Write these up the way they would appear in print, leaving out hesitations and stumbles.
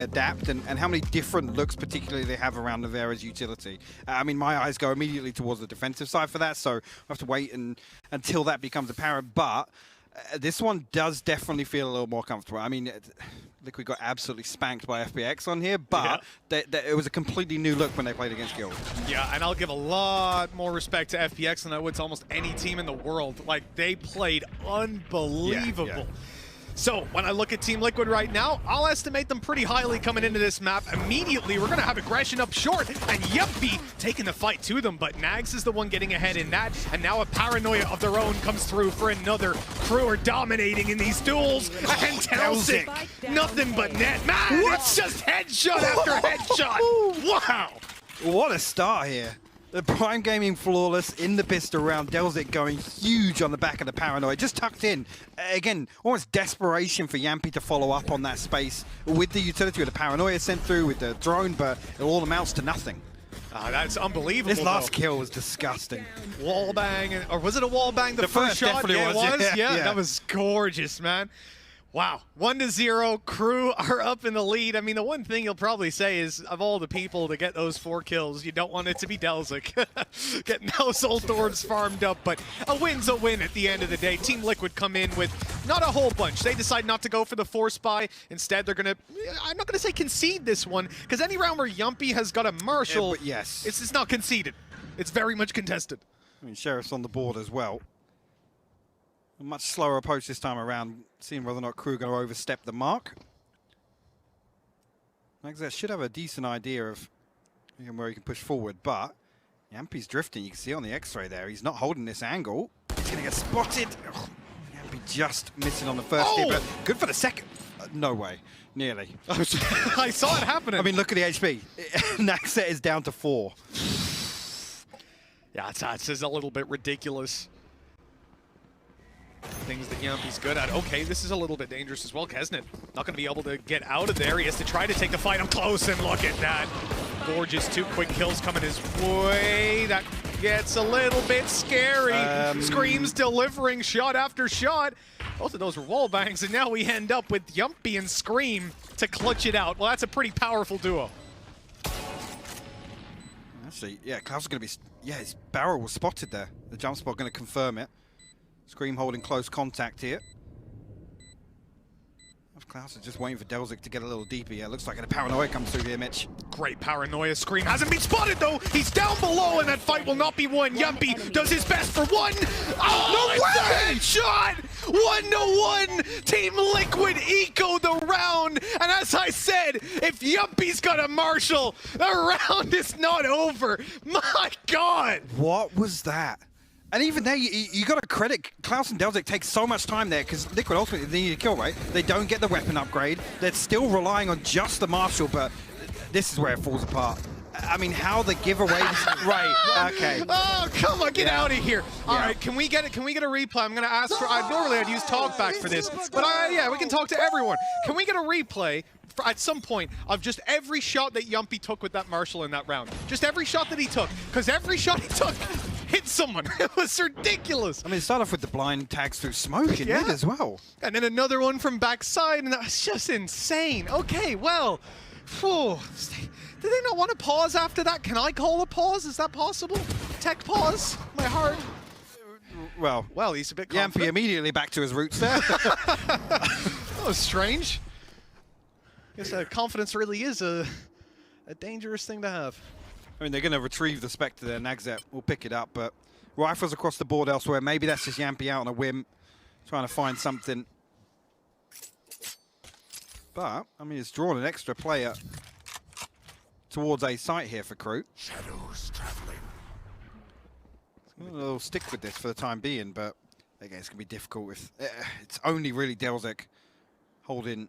adapt and how many different looks particularly they have around Navera's utility. I mean, my eyes go immediately towards the defensive side for that, so I have to wait until that becomes apparent, but this one does definitely feel a little more comfortable. I mean, Liquid got absolutely spanked by FPX on here, but it was a completely new look when they played against Guild. Yeah, and I'll give a lot more respect to FPX than I would to almost any team in the world. Like, they played unbelievable. Yeah. So, when I look at Team Liquid right now, I'll estimate them pretty highly coming into this map. Immediately, we're going to have aggression up short, and JonahP taking the fight to them, but Nags is the one getting ahead in that, and now a paranoia of their own comes through for another. KRÜ are dominating in these duels, and Delzik, nothing but net. Man, it's just headshot after headshot. Wow. What a start here. The Prime Gaming flawless in the pistol round. Delzik going huge on the back of the paranoia. Just tucked in. Again, almost desperation for JonahP to follow up on that space with the utility, with the paranoia sent through, with the drone, but it all amounts to nothing. That's unbelievable. This last kill was disgusting. Wall bang, or was it a wall bang? The first shot? Yeah, it was. Yeah, that was gorgeous, man. Wow, 1-0, KRÜ are up in the lead. I mean, the one thing you'll probably say is, of all the people to get those 4 kills, you don't want it to be Delzik. Getting those old thorns farmed up, but a win's a win at the end of the day. Team Liquid come in with not a whole bunch. They decide not to go for the force buy. Instead, they're gonna, I'm not gonna say concede this one, because any round where JonahP has got a Marshall, but yes, it's not conceded. It's very much contested. I mean, Sheriff's on the board as well. A much slower approach this time around, seeing whether or not KRÜ going to overstep the mark. Nags should have a decent idea of where he can push forward, but JonahP's drifting. You can see on the X-ray there, he's not holding this angle. He's going to get spotted. JonahP just missing on the first hit, but good for the second. No way, nearly. I saw it happening. I mean, look at the HP. Nags is down to 4. Yeah, it's a little bit ridiculous. Things that JonahP's good at. Okay, this is a little bit dangerous as well. Kesnet not going to be able to get out of there. He has to try to take the fight up close, and look at that. Gorgeous 2 quick kills coming his way. That gets a little bit scary. Screams delivering shot after shot. Both of those were wall bangs, and now we end up with JonahP and Scream to clutch it out. Well, that's a pretty powerful duo. Actually, yeah, Klaus is going to be... Yeah, his barrel was spotted there. The jump spot going to confirm it. Scream holding close contact here. Klaus is just waiting for Delzik to get a little deeper. Yeah, looks like a paranoia comes through here, Mitch. Great paranoia. Scream hasn't been spotted, though. He's down below, and that fight will not be won. JonahP does his best for 1. Oh, no way! Headshot! 1-1. Team Liquid eco the round. And as I said, if JonahP's got a Marshall, the round is not over. My God. What was that? And even there, you got to credit Klaus and Delzik take so much time there because Liquid ultimately they need a kill, right? They don't get the weapon upgrade. They're still relying on just the Marshall, but this is where it falls apart. I mean, how the giveaway? Right? Okay. Oh, come on, get out of here! All right, can we get it? Can we get a replay? I'm gonna ask for. Normally I'd use talkback for this, but yeah, we can talk to everyone. Can we get a replay at some point of just every shot that JonahP took with that Marshall in that round? Just every shot that he took, because every shot he took hit someone. It was ridiculous. I mean, it started off with the blind tags through smoke in mid as well. And then another one from backside, and that's just insane. Okay, well, whew. Did they not want to pause after that? Can I call a pause? Is that possible? Tech pause? My heart. Well, he's a bit confident. JonahP immediately back to his roots there. That was strange. I guess confidence really is a dangerous thing to have. I mean, they're going to retrieve the Spectre there. Nagzet will pick it up, but rifles across the board elsewhere. Maybe that's just JonahP out on a whim, trying to find something. But, I mean, it's drawn an extra player towards a site here for KRÜ. Shadows traveling. They'll stick with this for the time being, but again, it's going to be difficult with... it's only really Delzik holding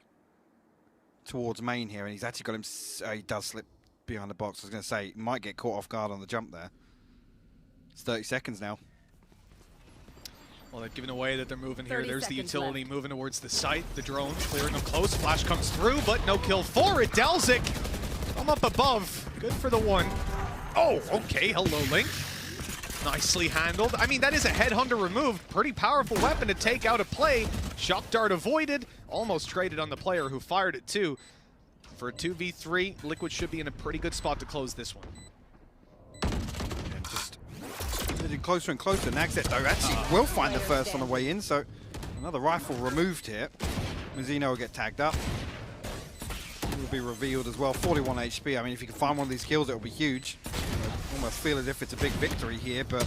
towards main here, and he's actually got him... he does slip behind the box. I was going to say, he might get caught off guard on the jump there. It's 30 seconds now. Well, they're giving away that they're moving here. There's the utility moving towards the site. The drone clearing them close. Flash comes through, but no kill for it. Delzik, I'm up above. Good for the 1. Oh, okay. Hello, Link. Nicely handled. I mean, that is a headhunter removed. Pretty powerful weapon to take out a play. Shock dart avoided. Almost traded on the player who fired it too. For a 2v3, Liquid should be in a pretty good spot to close this one. And just getting closer and closer. Nagset, though, actually will find the first on the way in, so another rifle removed here. Mazzino will get tagged up. Will be revealed as well. 41 HP. I mean, if you can find one of these kills, it will be huge. I almost feel as if it's a big victory here, but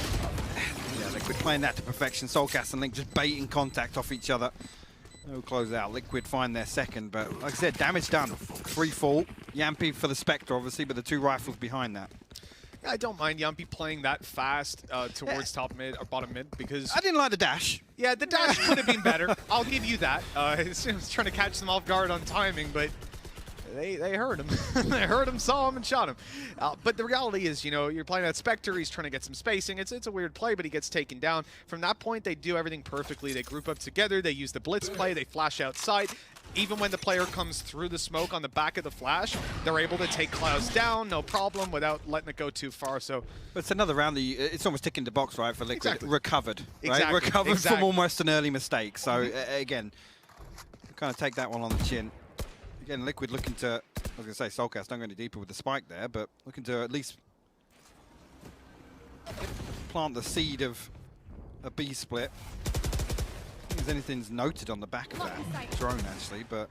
yeah, Liquid playing that to perfection. Soulcast and Link just baiting contact off each other. No closeout. Liquid find their second, but like I said, damage done. 3 fall. JonahP for the Spectre, obviously, but the 2 rifles behind that. I don't mind JonahP playing that fast towards top mid or bottom mid because I didn't like the dash. Yeah, the dash could have been better. I'll give you that. I was trying to catch them off guard on timing, but they heard him. They heard him, saw him, and shot him. But the reality is, you know, you're playing that Spectre. He's trying to get some spacing. It's a weird play, but he gets taken down. From that point, they do everything perfectly. They group up together. They use the blitz play. They flash outside. Even when the player comes through the smoke on the back of the flash, they're able to take Klaus down, no problem, without letting it go too far. So, but it's another round that it's almost ticking the box, right, for Liquid. Exactly. Recovered, right? Exactly. Recovered from almost an early mistake. So again, kind of take that one on the chin. Again, Liquid looking to, I was going to say Soulcast, don't go any deeper with the spike there, but looking to at least plant the seed of a B split. I don't think anything's noted on the back of that drone, actually, but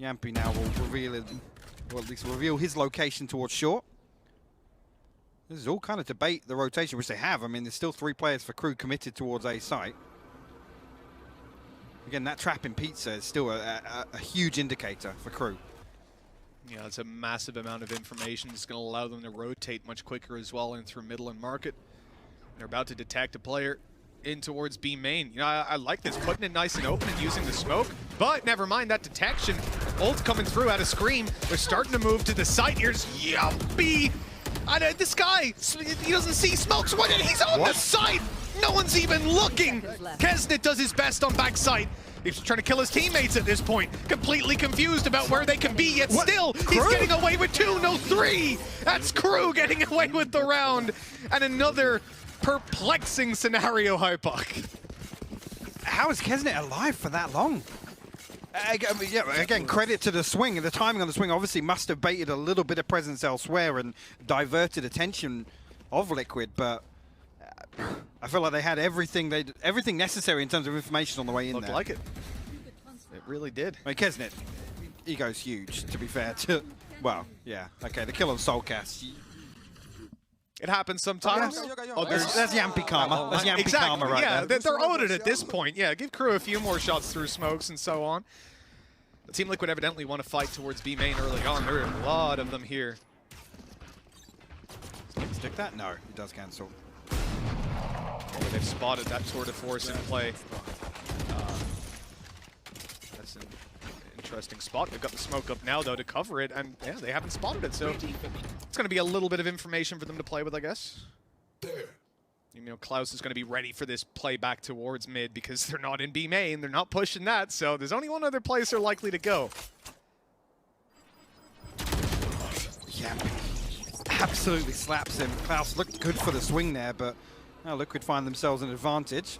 JonahP now will reveal it, or at least reveal his location towards short. This is all kind of debate the rotation, which they have. I mean, there's still 3 players for KRÜ committed towards A site. Again, that trap in pizza is still a huge indicator for KRÜ. yeah, it's a massive amount of information. It's going to allow them to rotate much quicker as well in through middle and market. They're about to detect a player in towards B main. You know, I like this, putting it nice and open and using the smoke, but never mind that detection. Ult coming through out of Scream. They're starting to move to the site. Here's JonahP. This guy, he doesn't see smokes. He's on the site. No one's even looking. Kesnet does his best on backside. He's trying to kill his teammates at this point. Completely confused about where they can be, yet still, he's getting away with 2, no 3. That's KRÜ getting away with the round. And another perplexing scenario, Hypok. How is Kesnet alive for that long? Yeah, again, credit to the swing. The timing on the swing obviously must have baited a little bit of presence elsewhere and diverted attention of Liquid, but I feel like they had everything necessary in terms of information on the way in. Looked there. like it. It really did. I mean, Kesnet, ego's huge, to be fair. Well, yeah, okay, the kill on Soulcast. It happens sometimes. Oh, that's JonahP karma. That's JonahP karma right there. They're owed it at this point. Yeah, give KRÜ a few more shots through smokes and so on. The Team Liquid evidently want to fight towards B main early on. There are a lot of them here. Stick that? No, he does cancel. They've spotted that tour de force in play. That's an interesting spot. They've got the smoke up now, though, to cover it, and yeah, they haven't spotted it, so it's going to be a little bit of information for them to play with, I guess. You know, Klaus is going to be ready for this play back towards mid because they're not in B main, they're not pushing that, so there's only one other place they're likely to go. Yeah, absolutely slaps him. Klaus looked good for the swing there, but now Liquid find themselves an advantage.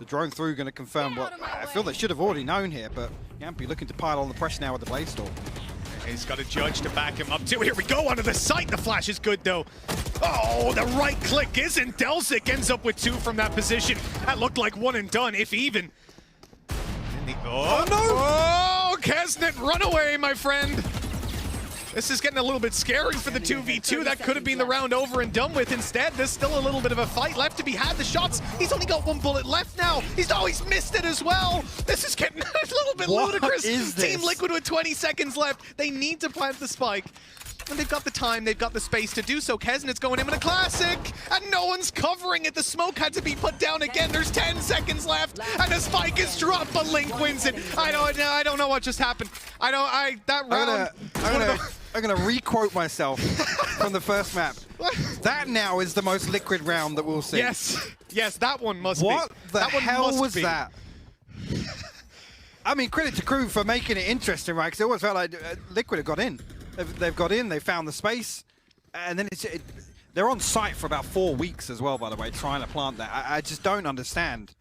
The drone through going to confirm what I feel they should have already known here, but JonahP looking to pile on the pressure now with the Blaze Storm. He's got a judge to back him up too. Here we go, onto the site. The flash is good though. Oh, the right click isn't. Delsic ends up with 2 from that position. That looked like 1 and done, if even. Oh no! Oh, Kesnet, run away, my friend. This is getting a little bit scary for the 2v2. That could have been the round over and done with. Instead, there's still a little bit of a fight left to be had. The shots, he's only got 1 bullet left now. He's missed it as well. This is getting a little bit ludicrous. Is this? Team Liquid with 20 seconds left. They need to plant the spike. And they've got the time, they've got the space to do so. Kesnet's going in with a classic, and no one's covering it. The smoke had to be put down again. There's 10 seconds left, and the spike is dropped, but Link wins it. I don't know what just happened. I'm gonna re-quote myself from the first map. That now is the most Liquid round that we'll see. Yes, that one must be. What the hell was that? I mean, credit to KRÜ for making it interesting, right? Because it always felt like Liquid have got in. They've got in, they found the space, and then they're on site for about 4 weeks as well, by the way, trying to plant that. I just don't understand.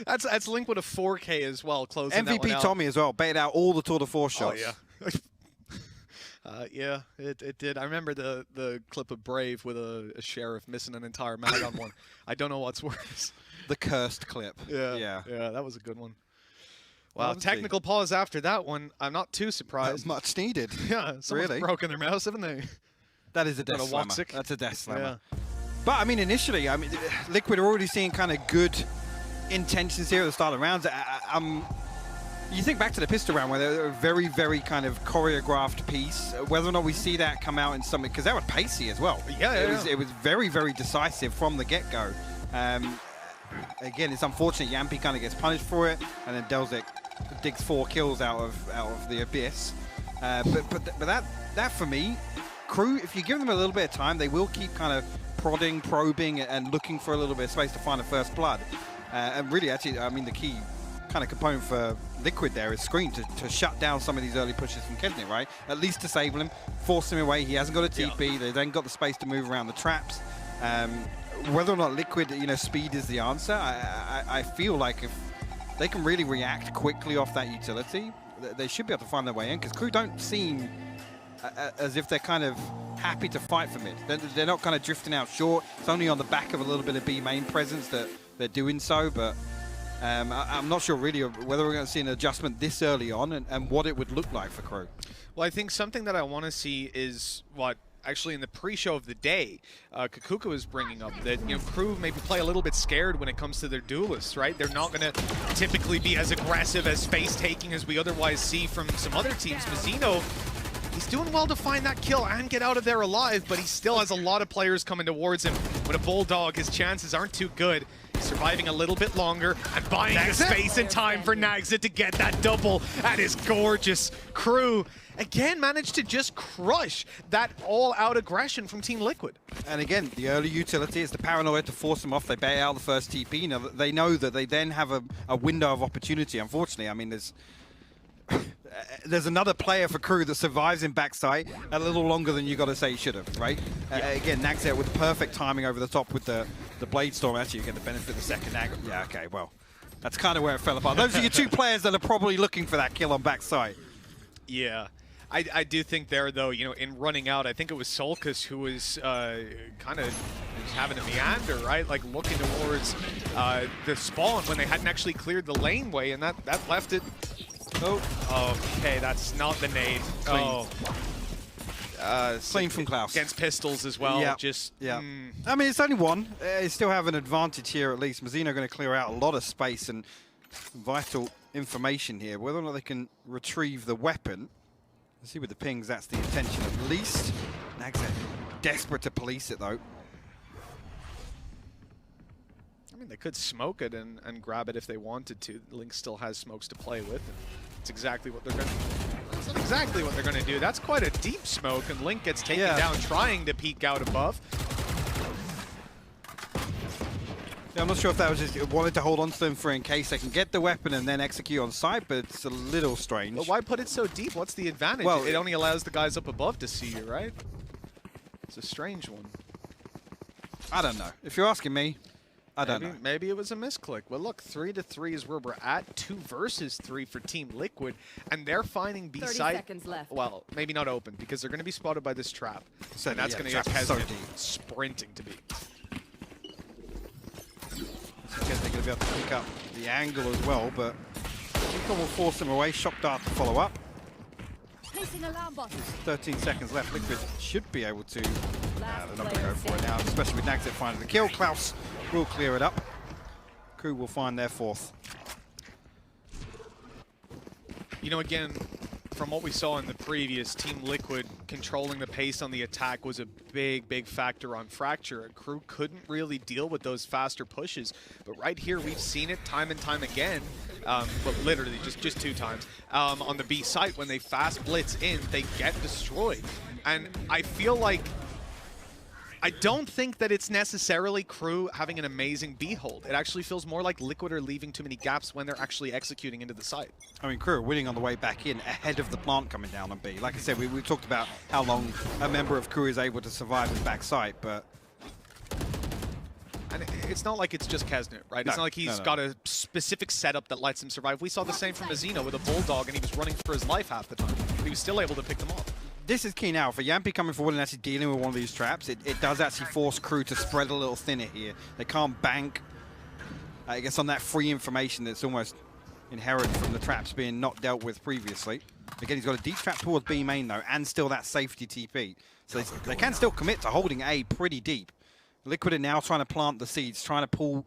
That's Link with a 4K as well, closing that one MVP out. Tommy as well, baited out all the Tour de Force shots. Oh, yeah. Yeah, it did. I remember the clip of Brave with a sheriff missing an entire mag on one. I don't know what's worse. The cursed clip. Yeah, that was a good one. Wow, Obviously. technical pause after that one. I'm not too surprised. Much needed. Yeah, someone's Really? broken their mouse, haven't they? That is a death Got a slammer. Waxic. That's a death slammer. Yeah. But I mean, initially, I mean, Liquid are already seeing kind of good intentions here at the start of the rounds. You think back to the pistol round where they're a very, very kind of choreographed piece. Whether or not we see that come out in something, because that was pacey as well. Yeah, It was very, very decisive from the get-go. Again, it's unfortunate JonahP kind of gets punished for it, and then Delzik digs 4 kills out of the abyss. But that for me, KRÜ, if you give them a little bit of time, they will keep kind of prodding, probing, and looking for a little bit of space to find a first blood. And really, actually, I mean, the key kind of component for Liquid there is Scream to shut down some of these early pushes from Kesnit, right? At least disable him, force him away. He hasn't got a TP. Yeah. They then got the space to move around the traps. Whether or not Liquid, speed is the answer, I feel like if they can really react quickly off that utility, they should be able to find their way in, because KRÜ don't seem as if they're kind of happy to fight for mid. They're not kind of drifting out short. It's only on the back of a little bit of B main presence that they're doing so, but I'm not sure really whether we're going to see an adjustment this early on and what it would look like for KRÜ. Well, I think something that I want to see is what actually in the pre-show of the day, Kakuka was bringing up that KRÜ maybe play a little bit scared when it comes to their duelists, right? They're not going to typically be as aggressive as space-taking as we otherwise see from some other teams. Mazzino, he's doing well to find that kill and get out of there alive, but he still has a lot of players coming towards him. With a Bulldog, his chances aren't too good. He's surviving a little bit longer and buying the space and time for Nagza to get that double. That is gorgeous. KRÜ, again, managed to just crush that all-out aggression from Team Liquid. And again, the early utility is the paranoia to force them off. They bait out the first TP. Now, they know that they then have a window of opportunity, unfortunately. I mean, there's another player for KRÜ that survives in backside a little longer than you got to say he should have, right? Yeah. Again, Nagza with the perfect timing over the top with the Blade Storm. Actually, you get the benefit of the second Nag. Yeah, okay, well, that's kind of where it fell apart. Those are your 2 players that are probably looking for that kill on backside. Yeah. I do think there, though, in running out, I think it was Solkus who was kind of having a meander, right? Like looking towards the spawn when they hadn't actually cleared the laneway, and that left it. Oh, okay, that's not the nade. Clean. Oh. Clean from Klaus. Against pistols as well. Yeah. I mean, it's only one. They still have an advantage here at least. Mazzino going to clear out a lot of space and vital information here. Whether or not they can retrieve the weapon. Let's see with the pings, that's the intention at least. Nagza desperate to police it though. I mean, they could smoke it and grab it if they wanted to. Link still has smokes to play with. It's exactly what they're going to do. That's not exactly what they're going to do. That's quite a deep smoke, and Link gets taken down trying to peek out above. Yeah, I'm not sure if that was just wanted to hold on to them for in case they can get the weapon and then execute on site, but it's a little strange. But why put it so deep? What's the advantage? Well, it only allows the guys up above to see you, right? It's a strange one. I don't know. If you're asking me, I don't know. Maybe it was a misclick. Well, look, 3-3 is where we're at. 2 versus 3 for Team Liquid, and they're finding B site. 30 seconds left. Well, maybe not open because they're going to be spotted by this trap, so and that's going to get Kesnit sprinting to beat. They're going to be able to pick up the angle as well, but Chico will force him away. Shock Dart to follow up. 13 seconds left. Liquid should be able to. They're not going to go for it now, especially with Nagza finding the kill. Klaus will clear it up. KRÜ will find their 4th. Again, from what we saw in the previous, Team Liquid controlling the pace on the attack was a big factor on Fracture. KRÜ couldn't really deal with those faster pushes, but right here we've seen it time and time again, but literally just 2 times. On the B site, when they fast blitz in, they get destroyed. And I feel like I don't think that it's necessarily KRÜ having an amazing B hold. It actually feels more like Liquid are leaving too many gaps when they're actually executing into the site. I mean, KRÜ are winning on the way back in ahead of the plant coming down on B. Like I said, we talked about how long a member of KRÜ is able to survive in back site, but And it's not like it's just Kesnet, right? No, it's not like he's got a specific setup that lets him survive. We saw the same from Azino with a Bulldog, and he was running for his life half the time. But he was still able to pick them off. This is key now. For JonahP coming forward and actually dealing with one of these traps, it does actually force KRÜ to spread a little thinner here. They can't bank, I guess, on that free information that's almost inherent from the traps being not dealt with previously. Again, he's got a deep trap towards B main, though, and still that safety TP. So they can still commit to holding A pretty deep. Liquid are now trying to plant the seeds, trying to pull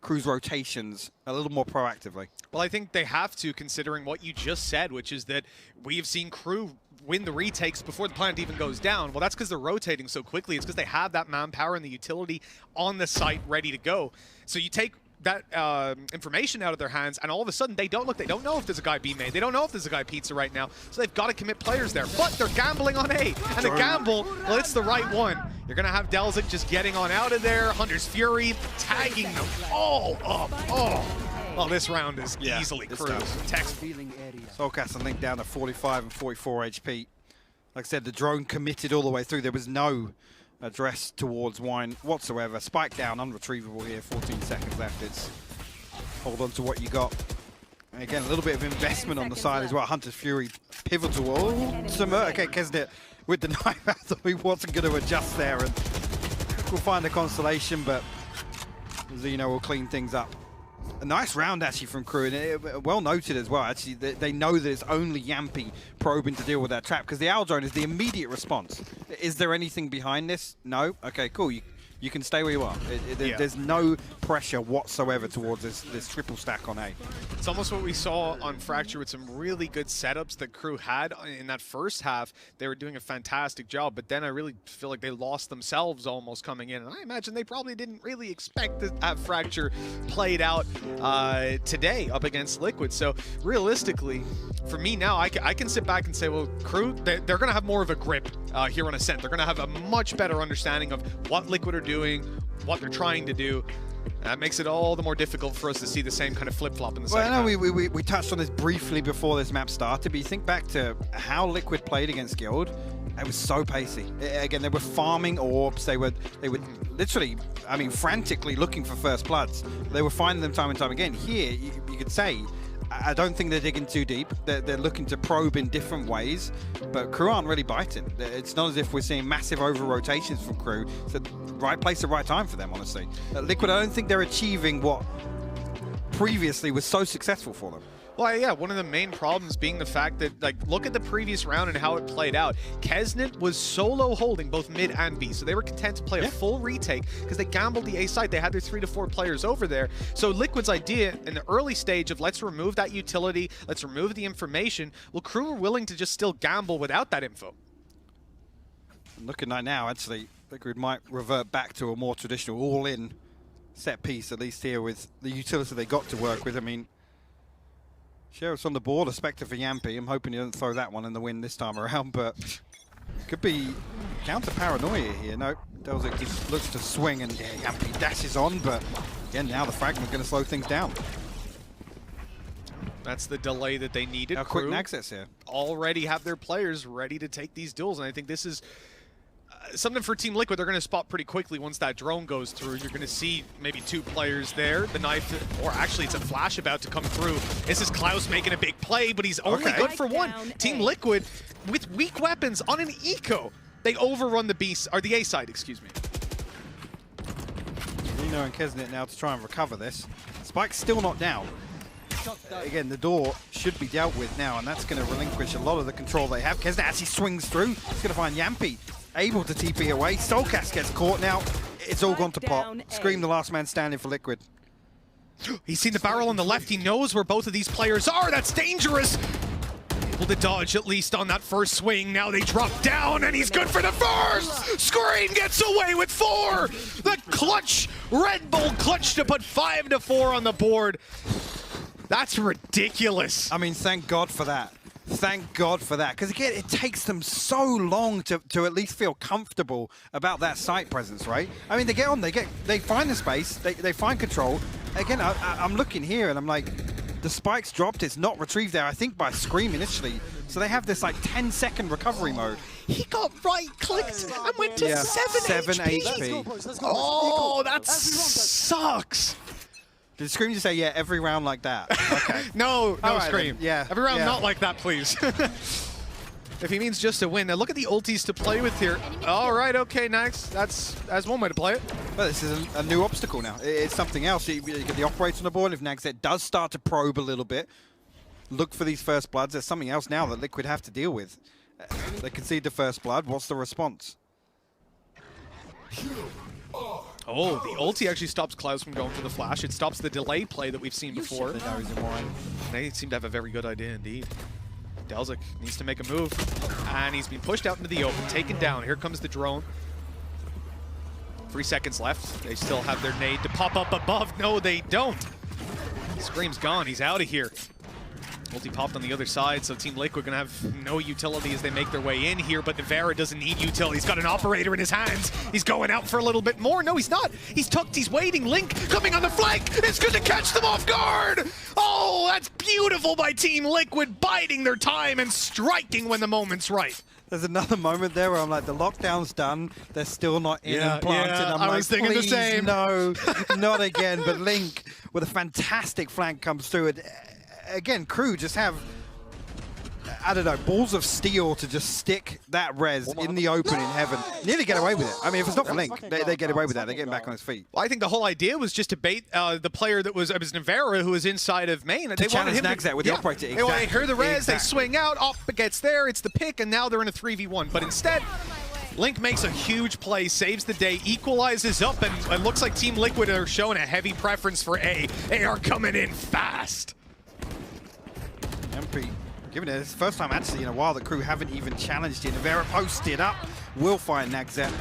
KRÜ's rotations a little more proactively. Well, I think they have to, considering what you just said, which is that we have seen KRÜ win the retakes before the plant even goes down. Well, that's because they're rotating so quickly. It's because they have that manpower and the utility on the site ready to go. So you take that information out of their hands, and all of a sudden they don't know if there's a guy B main. They don't know if there's a guy Pizza right now. So they've got to commit players there. But they're gambling on A. And the gamble, well, it's the right one. You're going to have Delzik just getting on out of there. Hunter's Fury tagging them all up. Oh, well, this round is easily KRÜ's. Soulcast and Link down to 45 and 44 HP. Like I said, the drone committed all the way through. There was no address towards Wine whatsoever. Spike down, unretrievable here. 14 seconds left. It's hold on to what you got. And again, a little bit of investment on the side as well. Hunter's Fury pivotal. Oh, okay, Kesnet with the knife. I thought he wasn't going to adjust there, and we'll find the constellation, but Zeno will clean things up. A nice round actually from KRÜ, and well noted as well. Actually, they know that it's only JonahP probing to deal with that trap because the owl drone is the immediate response. Is there anything behind this? No. Okay, cool. You can stay where you are. There's no pressure whatsoever towards this triple stack on A. It's almost what we saw on Fracture with some really good setups that KRÜ had in that first half. They were doing a fantastic job, but then I really feel like they lost themselves almost coming in. And I imagine they probably didn't really expect to have Fracture played out today up against Liquid. So realistically, for me now, I can sit back and say, well, KRÜ, they're going to have more of a grip here on Ascent. They're going to have a much better understanding of what Liquid are doing, what they're trying to do. That makes it all the more difficult for us to see the same kind of flip-flop in the second half. I know we touched on this briefly before this map started, but you think back to how Liquid played against Guild, it was so pacey. Again, they were farming orbs. They were literally, I mean, frantically looking for first bloods. They were finding them time and time again. Here, you could say, I don't think they're digging too deep. They're looking to probe in different ways, but KRÜ aren't really biting. It's not as if we're seeing massive over-rotations from KRÜ. It's the right place at right time for them, honestly. Liquid, I don't think they're achieving what previously was so successful for them. Well, yeah, one of the main problems being the fact that, like, look at the previous round and how it played out. Kesnet was solo holding both mid and B, so they were content to play a full retake because they gambled the A side. They had their 3 to 4 players over there. So Liquid's idea in the early stage of let's remove that utility, let's remove the information, well, KRÜ were willing to just still gamble without that info. Looking like now, actually, Liquid might revert back to a more traditional all-in set piece, at least here with the utility they got to work with. I mean, Sheriff's on the board, a Spectre for JonahP. I'm hoping he doesn't throw that one in the win this time around, but could be counter paranoia here. No, Delzik just looks to swing, and JonahP dashes on, but again, now the fragment going to slow things down. That's the delay that they needed. Now quick access here. Already have their players ready to take these duels, and I think this is something for Team Liquid. They're going to spot pretty quickly once that drone goes through. You're going to see maybe 2 players there. The knife, or actually it's a flash about to come through. This is Klaus making a big play, but he's only good for one. Team Liquid, with weak weapons on an eco, they overrun the B, or the A side, excuse me. Reno and Kesnet now to try and recover this. Spike's still not down. Again, the door should be dealt with now, and that's going to relinquish a lot of the control they have. Kesnet actually swings through. He's going to find JonahP. Able to TP away. Soulcast gets caught now. It's all gone to pot. Scream, the last man standing for Liquid. He's seen the barrel on the left. He knows where both of these players are. That's dangerous. Able to dodge at least on that first swing. Now they drop down, and he's good for the first. Scream gets away with 4. The clutch, Red Bull clutch to put 5 to 4 on the board. That's ridiculous. I mean, thank God for that. Thank God for that, because again, it takes them so long to at least feel comfortable about that site presence, right? I mean, they get on, they find the space, they find control. Again, I'm looking here and I'm like, the spike's dropped. It's not retrieved there, I think, by Scream initially. So they have this like 10-second recovery mode. He got right-clicked and went to 7 HP. Oh, that sucks. Did Scream just say, yeah, every round like that? Okay. No, right, Scream. then. Yeah. Every round not like that, please. If he means just a win. Now look at the ultis to play with here. All right, okay, nice. That's one way to play it. Well, this is a new obstacle now. It's something else. You get the operator on the board. If Nagzet does start to probe a little bit, look for these first bloods. There's something else now that Liquid have to deal with. They concede the first blood. What's the response? Oh, the ulti actually stops Klaus from going for the flash. It stops the delay play that we've seen before. They know he's in wine. They seem to have a very good idea indeed. Delzik needs to make a move, and he's been pushed out into the open, taken down. Here comes the drone. 3 seconds left. They still have their nade to pop up above. No, they don't. Scream's gone. He's out of here. Ulti popped on the other side, so Team Liquid gonna have no utility as they make their way in here, but Nevera doesn't need utility. He's got an operator in his hands. He's going out for a little bit more. No, he's not. He's tucked, he's waiting. Link coming on the flank. It's gonna catch them off guard. Oh, that's beautiful by Team Liquid, biding their time and striking when the moment's right. There's another moment there where I'm like, the lockdown's done. They're still not in and planted. Yeah, I'm I like, was thinking the same. No, not again. But Link with a fantastic flank comes through. And again, KRÜ just have, I don't know, balls of steel to just stick that res in the open in heaven. Nearly get away with it. I mean, if it's not for Link, they get away with that. They get him back on his feet. Well, I think the whole idea was just to bait the player that was, it was Nevera, who was inside of main. And To they wanted him challenge Nagzet with the operator. They wanted to hear the res, Exactly. they swing out, Op gets there, it's the pick, and now they're in a 3v1. But instead, Link makes a huge play, saves the day, equalizes up, and it looks like Team Liquid are showing a heavy preference for A. They are coming in fast. MP, given it, it's the first time actually in a while that KRÜ haven't even challenged it. Nevera posted up, will find Nagzet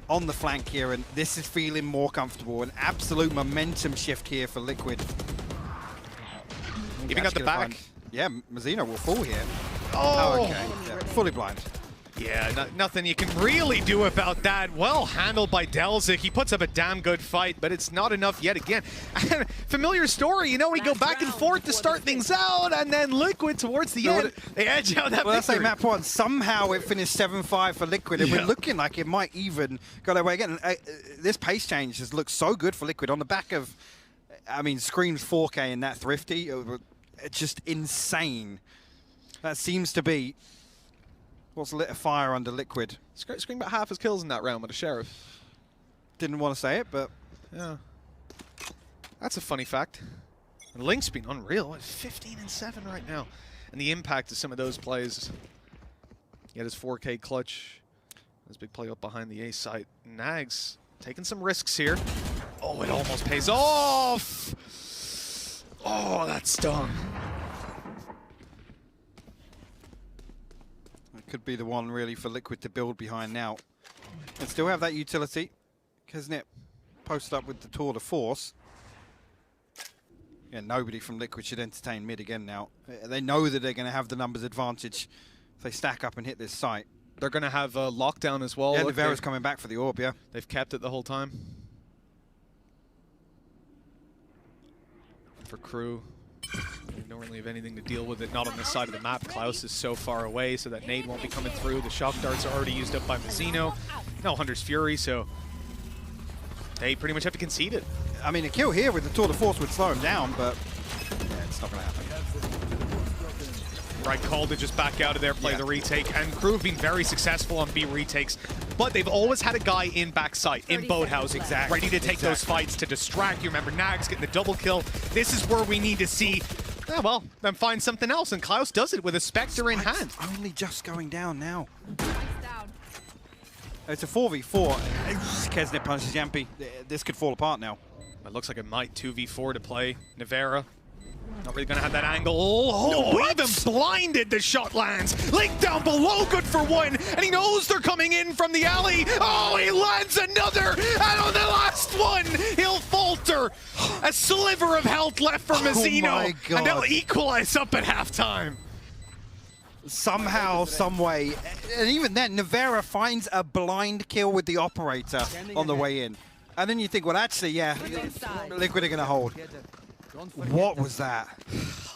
on the flank here, and this is feeling more comfortable. An absolute momentum shift here for Liquid. Giving up the back. Yeah, Mazzino will fall here. Oh, okay. Yeah, fully blind. Yeah, nothing you can really do about that. Well handled by Delzik. He puts up a damn good fight, but it's not enough yet again. Familiar story, you know, we go back and forth to start things out, and then Liquid towards the end, they edge out that Well, victory. that's like map one. Somehow it finished 7-5 for Liquid, and we're looking like it might even go their way again. This pace change has looked so good for Liquid on the back of, I mean, Scream's 4K in that Thrifty. It's just insane. That seems to be what's lit a fire under Liquid. Scream about half his kills in that round with a Sheriff. Didn't want to say it, but Yeah. That's a funny fact. And Link's been unreal. 15 and 7 right now. And the impact of some of those plays. He had his 4K clutch. His big play up behind the A site. Nags taking some risks here. Oh, it almost pays off. Oh, that stung. it could be the one really for Liquid to build behind now. And still have that utility. Kesnit posted up with the Tour de Force. Yeah, nobody from Liquid should entertain mid again now. They know that they're going to have the numbers advantage if they stack up and hit this site. They're going to have lockdown as well. Yeah, Nevera's coming back for the orb, yeah. They've kept it the whole time. For KRÜ, they don't really have anything to deal with it. Not on this side of the map. Klaus is so far away, so that nade won't be coming through. The shock darts are already used up by Mazzino. No Hunter's Fury, so they pretty much have to concede it. I mean, a kill here with the Tour de Force would slow him down, but yeah, it's not going to happen. Right call to just back out of there, play the retake, and KRÜ have been very successful on B retakes, but they've always had a guy in backside, in boathouse, ready to take those fights to distract. You remember Nags getting the double kill. This is where we need to see, well, then find something else, and Klaus does it with a Spectre in hand. Only just going down now. It's a 4v4. Kesnit punishes JonahP. This could fall apart now. It looks like it might 2v4 to play. Nevera. Not really going to have that angle. Oh, no, even blinded, the shot lands. Link down below, good for one. And he knows they're coming in from the alley. Oh, he lands another. And on the last one, he'll falter. A sliver of health left for Mazzino. Oh my God. And they'll equalize up at halftime. Somehow, some way, and even then, Nevera finds a blind kill with the operator on the way in. And then you think, well, actually, yeah, Liquid are going to hold. What was that?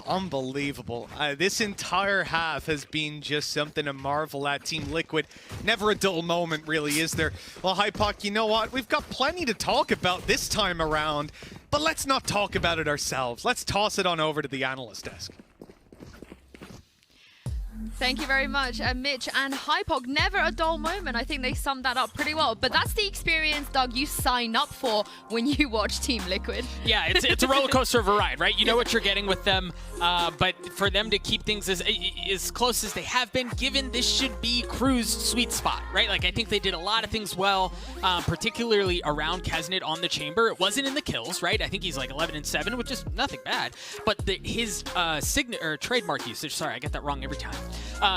Unbelievable. This entire half has been just something to marvel at. Team Liquid, never a dull moment, really, is there? Well, Hypoc, you know what? We've got plenty to talk about this time around, but let's not talk about it ourselves. Let's toss it on over to the analyst desk. Thank you very much, Mitch and Hypoc. Never a dull moment. I think they summed that up pretty well. But that's the experience, Doug, you sign up for when you watch Team Liquid. Yeah, it's a roller coaster of a ride, right? You know what you're getting with them, but for them to keep things as close as they have been, given this should be KRÜ's sweet spot, right? Like, I think they did a lot of things well, particularly around Kesnet on the chamber. It wasn't in the kills, right? I think he's like 11-7, which is nothing bad. But his trademark usage, sorry, I get that wrong every time.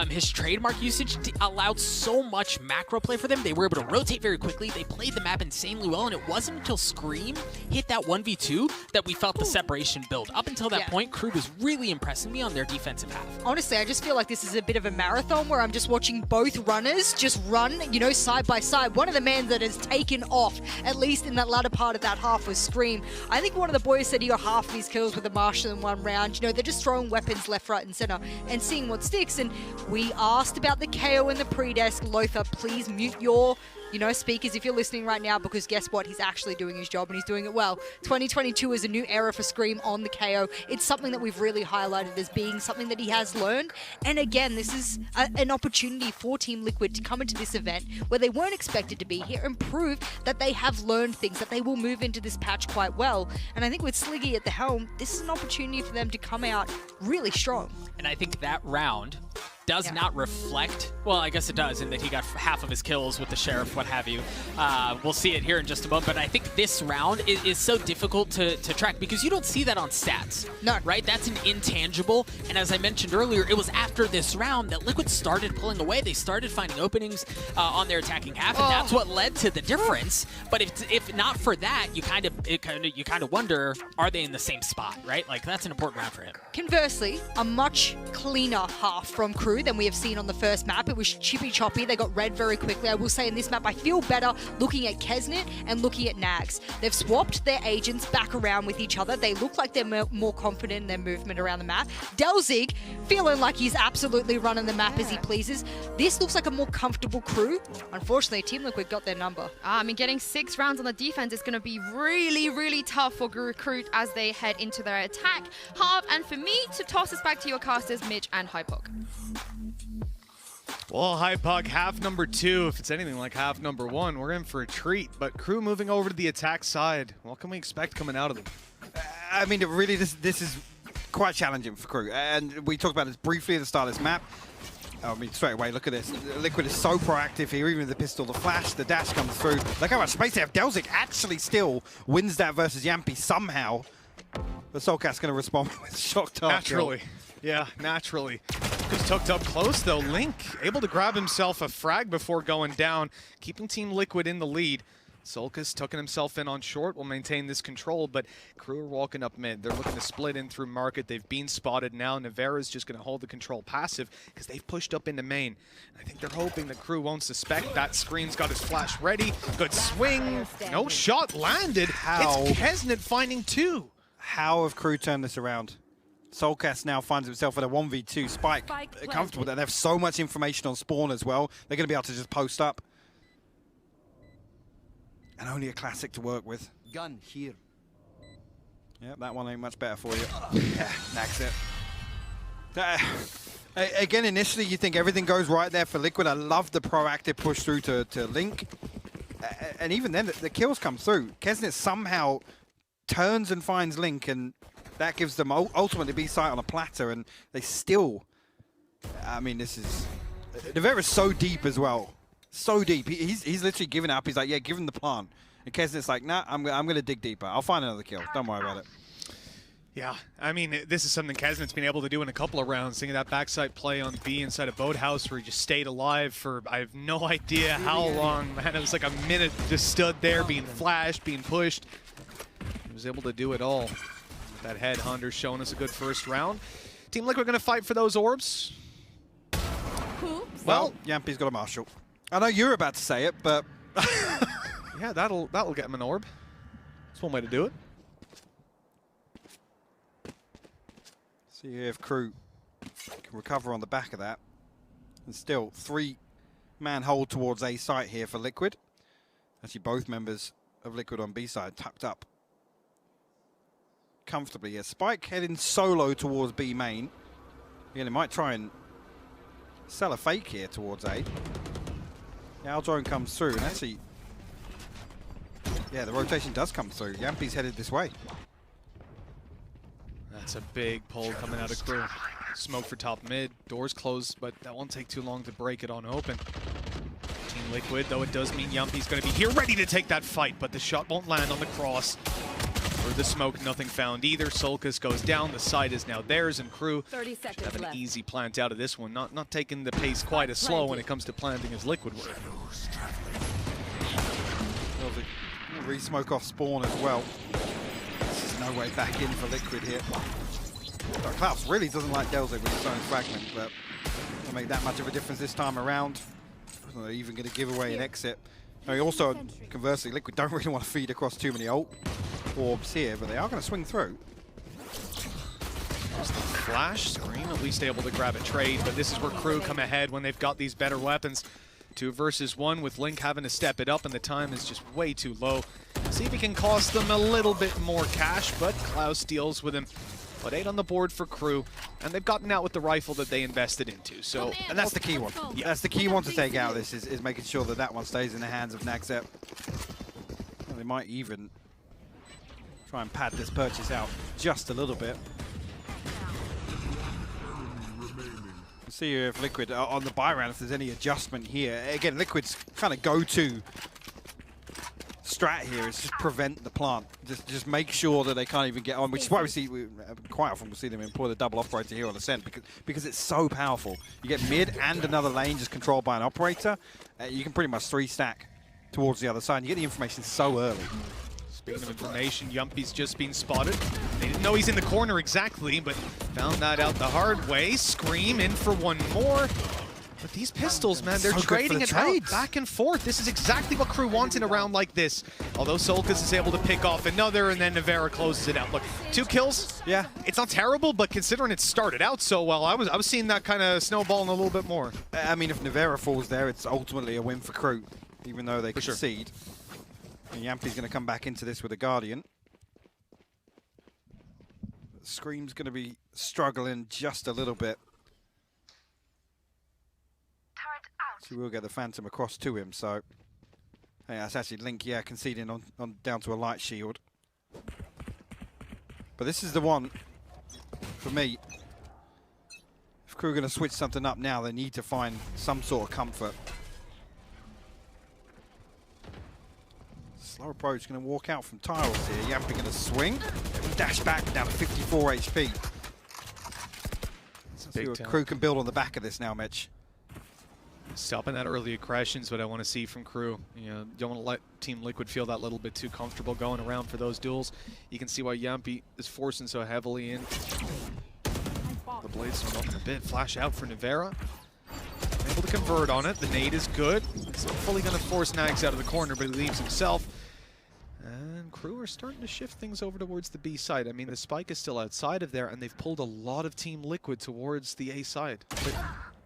His trademark usage allowed so much macro play for them. They were able to rotate very quickly. They played the map insanely well, and it wasn't until Scream hit that 1v2 that we felt the separation build. Up until that point, KRÜ was really impressing me on their defensive half. Honestly, I just feel like this is a bit of a marathon where I'm just watching both runners just run, you know, side by side. One of the men that has taken off, at least in that latter part of that half, was Scream. I think one of the boys said he got half of his kills with a Marshall in one round. You know, they're just throwing weapons left, right, and center and seeing what sticks. And we asked about the KO in the pre-desk. Lothar, please mute your, speakers if you're listening right now, because guess what? He's actually doing his job and he's doing it well. 2022 is a new era for Scream on the KO. It's something that we've really highlighted as being something that he has learned. And again, this is an opportunity for Team Liquid to come into this event where they weren't expected to be here and prove that they have learned things, that they will move into this patch quite well. And I think with Sliggy at the helm, this is an opportunity for them to come out really strong. And I think that round does not reflect, well, I guess it does, in that he got half of his kills with the Sheriff, what have you. We'll see it here in just a moment, but I think this round is so difficult to track because you don't see that on stats. No. Right? That's an intangible, and as I mentioned earlier, it was after this round that Liquid started pulling away. They started finding openings on their attacking half, and that's what led to the difference. But if not for that, you kind of wonder, are they in the same spot, right? Like, that's an important round for him. Conversely, a much cleaner half from KRÜ than we have seen on the first map. It was chippy choppy. They got red very quickly. I will say in this map, I feel better looking at Kesnet and looking at Nags. They've swapped their agents back around with each other. They look like they're more confident in their movement around the map. Delzig feeling like he's absolutely running the map as he pleases. This looks like a more comfortable KRÜ. Unfortunately, Team Liquid got their number. I mean, getting 6 rounds on the defense is going to be really, really tough for KRÜ as they head into their attack half. And for me, to toss us back to your casters, Mitch and Hypoc. Well, Hypoc, half number 2. If it's anything like half number 1, we're in for a treat. But KRÜ moving over to the attack side. What can we expect coming out of them? I mean, really, this is quite challenging for KRÜ. And we talked about this briefly at the start of this map. I mean, straight away, look at this. Liquid is so proactive here, even with the pistol, the flash, the dash comes through. Look how much space they have. Delzig actually still wins that versus JonahP somehow. But Soulcat's going to respond with Shock Dart. Naturally. Yeah, naturally. Just tucked up close, though. Link able to grab himself a frag before going down, keeping Team Liquid in the lead. Solkas tucking himself in on short, will maintain this control, but KRÜ are walking up mid. They're looking to split in through market. They've been spotted now. Nevera's just going to hold the control passive because they've pushed up into main. I think they're hoping that KRÜ won't suspect that. Screen's got his flash ready. Good swing. No shot landed. How? It's Kesnet finding 2. How have KRÜ turned this around? Soulcast now finds himself at a 1v2. Spike comfortable there. They have so much information on spawn as well. They're going to be able to just post up. And only a classic to work with. Gun here. Yep, that one ain't much better for you. Yeah, nags it. Again, initially you think everything goes right there for Liquid. I love the proactive push through to Link. And even then, the kills come through. Kesnet somehow turns and finds Link, and that gives them ultimately B-site on a platter, and they still... I mean, this is... Nevera's so deep as well. So deep. He's literally given up. He's like, yeah, give him the plan. And Kesnet's like, nah, I'm going to dig deeper. I'll find another kill. Don't worry about it. Yeah, I mean, this is something Kesnet's been able to do in a couple of rounds. Thinking that backside play on B inside a boathouse where he just stayed alive for, I have no idea how long, man. It was like a minute, just stood there being flashed, being pushed. He was able to do it all. That headhunter showing us a good first round. Team Liquid going to fight for those orbs. Well, JonahP's got a Marshall. I know you're about to say it, but... yeah, that'll get him an orb. That's one way to do it. See if KRÜ can recover on the back of that. And still, 3-man hold towards A site here for Liquid. Actually, both members of Liquid on B side tucked up comfortably. Yeah, Spike heading solo towards B main. Yeah, they might try and sell a fake here towards A. Yeah, our drone comes through, and actually, yeah, the rotation does come through. JonahP's headed this way. That's a big pull coming out of KRÜ. Smoke for top mid. Doors closed, but that won't take too long to break it on open. Team Liquid, though it does mean JonahP's going to be here ready to take that fight, but the shot won't land on the cross. For the smoke, nothing found either. Solkis goes down. The side is now theirs, and KRÜ 30 seconds have an left. easy plant out of this one. Not taking the pace quite as slow when it comes to planting as Liquid were. Re-smoke off spawn as well. There's no way back in for Liquid here. Klaus really doesn't like delta with his own fragment, but will make that much of a difference this time around. Not even going to give away an exit. I mean, also, conversely, Liquid don't really want to feed across too many ult orbs here, but they are going to swing through. There's the flash screen, at least able to grab a trade, but this is where KRÜ come ahead when they've got these better weapons. 2 versus 1 with Link having to step it up, and the time is just way too low. See if he can cost them a little bit more cash, but Klaus deals with him. But 8 on the board for KRÜ, and they've gotten out with the rifle that they invested into. So, and that's the key one. Yeah. That's the key one to take out of this, is making sure that that one stays in the hands of Naxep. Well, they might even try and pad this purchase out just a little bit. See if Liquid on the buy round, if there's any adjustment here. Again, Liquid's kind of go-to strat here is just prevent the plant. Just make sure that they can't even get on, which is why quite often we see them employ the double operator here on Ascent, because it's so powerful. You get mid and another lane just controlled by an operator. You can pretty much 3-stack towards the other side. And you get the information so early. Speaking of information, JonahP's just been spotted. They didn't know he's in the corner exactly, but found that out the hard way. Scream in for one more. But these pistols, man, they're so trading it out back and forth. This is exactly what KRÜ wants in a round like this. Although Solkis is able to pick off another, and then Navera closes it out. Look, 2 kills. Yeah, it's not terrible, but considering it started out so well, I was seeing that kind of snowballing a little bit more. I mean, if Navera falls there, it's ultimately a win for KRÜ, even though they concede. Sure. And JonahP's going to come back into this with a Guardian. Scream's going to be struggling just a little bit. So we'll get the Phantom across to him, so... Hey, that's actually Link, yeah, conceding on down to a light shield. But this is the one, for me. If KRÜ are going to switch something up now, they need to find some sort of comfort. Slow approach, going to walk out from tiles here. JonahP going to swing. Dash back down to 54 HP. See what KRÜ can build on the back of this now, Mitch. Stopping that early aggression is what I want to see from KRÜ. You know, don't want to let Team Liquid feel that little bit too comfortable going around for those duels. You can see why JonahP is forcing so heavily in. The blades are off a bit. Flash out for Navera. Able to convert on it. The nade is good. It's not fully going to force Nags out of the corner, but he leaves himself. And KRÜ are starting to shift things over towards the B side. I mean, the spike is still outside of there, and they've pulled a lot of Team Liquid towards the A side. But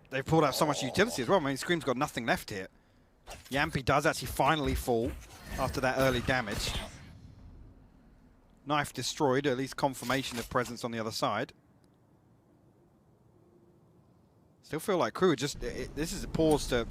they've pulled out so much utility as well. I mean, Scream's got nothing left here. JonahP does actually finally fall after that early damage. Knife destroyed, at least confirmation of presence on the other side. Still feel like KRÜ just, this is a pause to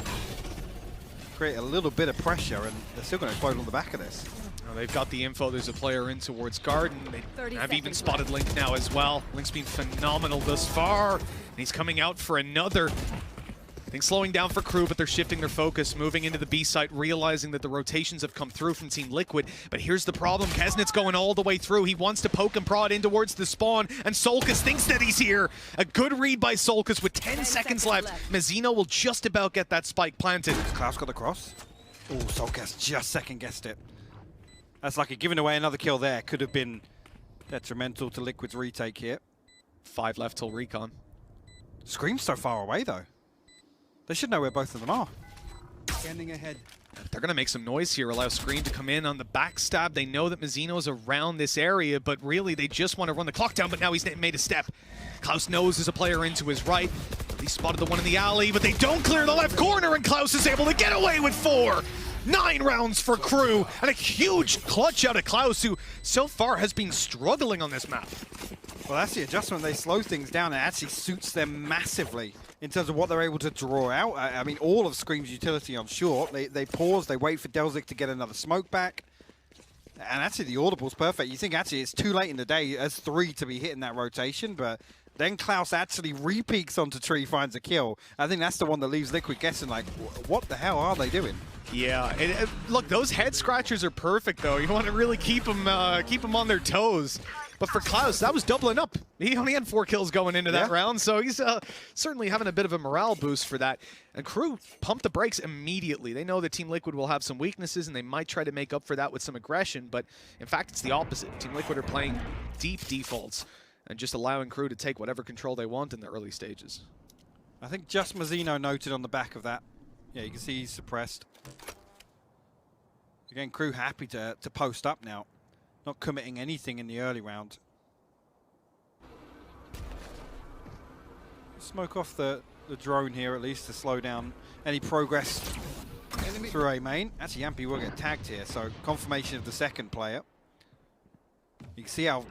create a little bit of pressure, and they're still going to explode on the back of this. Well, they've got the info. There's a player in towards Garden. They have even spotted Link now as well. Link's been phenomenal thus far, and he's coming out for another. I think slowing down for KRÜ, but they're shifting their focus, moving into the B site, realizing that the rotations have come through from Team Liquid. But here's the problem. Kesnet's going all the way through. He wants to poke and prod in towards the spawn, and Solkis thinks that he's here. A good read by Solkis with 10 seconds left. Mazzino will just about get that spike planted. Klaus got the cross. Oh, Solkis just second-guessed it. That's lucky. Giving away another kill there could have been detrimental to Liquid's retake here. 5 left till recon. Scream's so far away, though. They should know where both of them are. Scanning ahead. They're going to make some noise here, allow Scream to come in on the backstab. They know that Mazzino's around this area, but really they just want to run the clock down, but now he's made a step. Klaus knows there's a player into his right. He spotted the one in the alley, but they don't clear the left corner, and Klaus is able to get away with 4. 9 rounds for KRÜ, and a huge clutch out of Klaus, who so far has been struggling on this map. Well, that's the adjustment. They slow things down, and it actually suits them massively in terms of what they're able to draw out. I mean, all of Scream's utility on short. They pause, they wait for delzik to get another smoke back. And actually, the audible's perfect. You think actually it's too late in the day as 3 to be hitting that rotation, but then Klaus actually re-peeks onto tree, finds a kill. I think that's the one that leaves Liquid guessing, like, what the hell are they doing? Yeah, look, those head scratchers are perfect, though. You want to really keep them on their toes. But for Klaus, that was doubling up. He only had 4 kills going into that round, so he's certainly having a bit of a morale boost for that. And KRÜ pumped the brakes immediately. They know that Team Liquid will have some weaknesses, and they might try to make up for that with some aggression, but in fact, it's the opposite. Team Liquid are playing deep defaults and just allowing KRÜ to take whatever control they want in the early stages. I think just Mazzino noted on the back of that. Yeah, you can see he's suppressed. Again, KRÜ happy to post up now. Not committing anything in the early round. Smoke off the drone here at least to slow down any progress through A main. Actually, JonahP will get tagged here, so confirmation of the second player. You can see how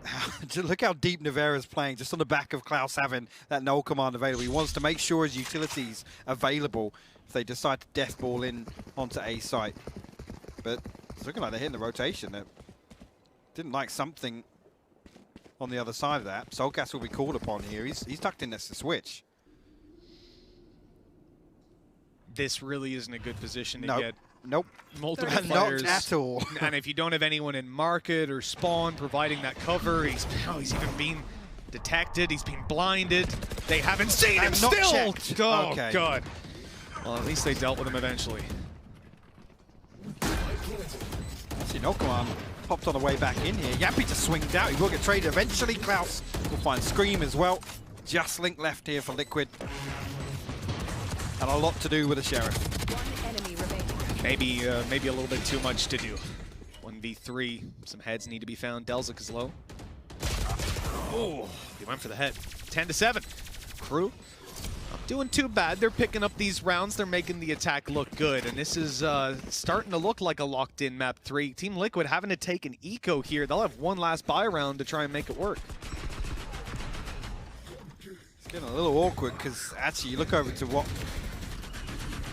look how deep Nivera's playing, just on the back of Klaus having that null command available. He wants to make sure his utility's available if they decide to death ball in onto A site. But it's looking like they're hitting the rotation. They didn't like something on the other side of that. Soulcast will be called upon here. He's tucked in this to switch. This really isn't a good position to get multiple players. players. Not at all. And if you don't have anyone in market or spawn providing that cover, he's even being detected. He's been blinded. They haven't seen him still. Checked. Oh, okay. God. Well, at least they dealt with him eventually. Actually, no command. Popped on the way back in here. JonahP just swings out. He will get traded eventually. Klaus will find Scream as well. Just Link left here for Liquid. And a lot to do with the Sheriff. Maybe a little bit too much to do. 1v3. Some heads need to be found. delzik is low. Oh, he went for the head. 10-7. KRÜ not doing too bad. They're picking up these rounds. They're making the attack look good. And this is starting to look like a locked-in map 3. Team Liquid having to take an eco here. They'll have one last buy round to try and make it work. It's getting a little awkward because actually you look over to what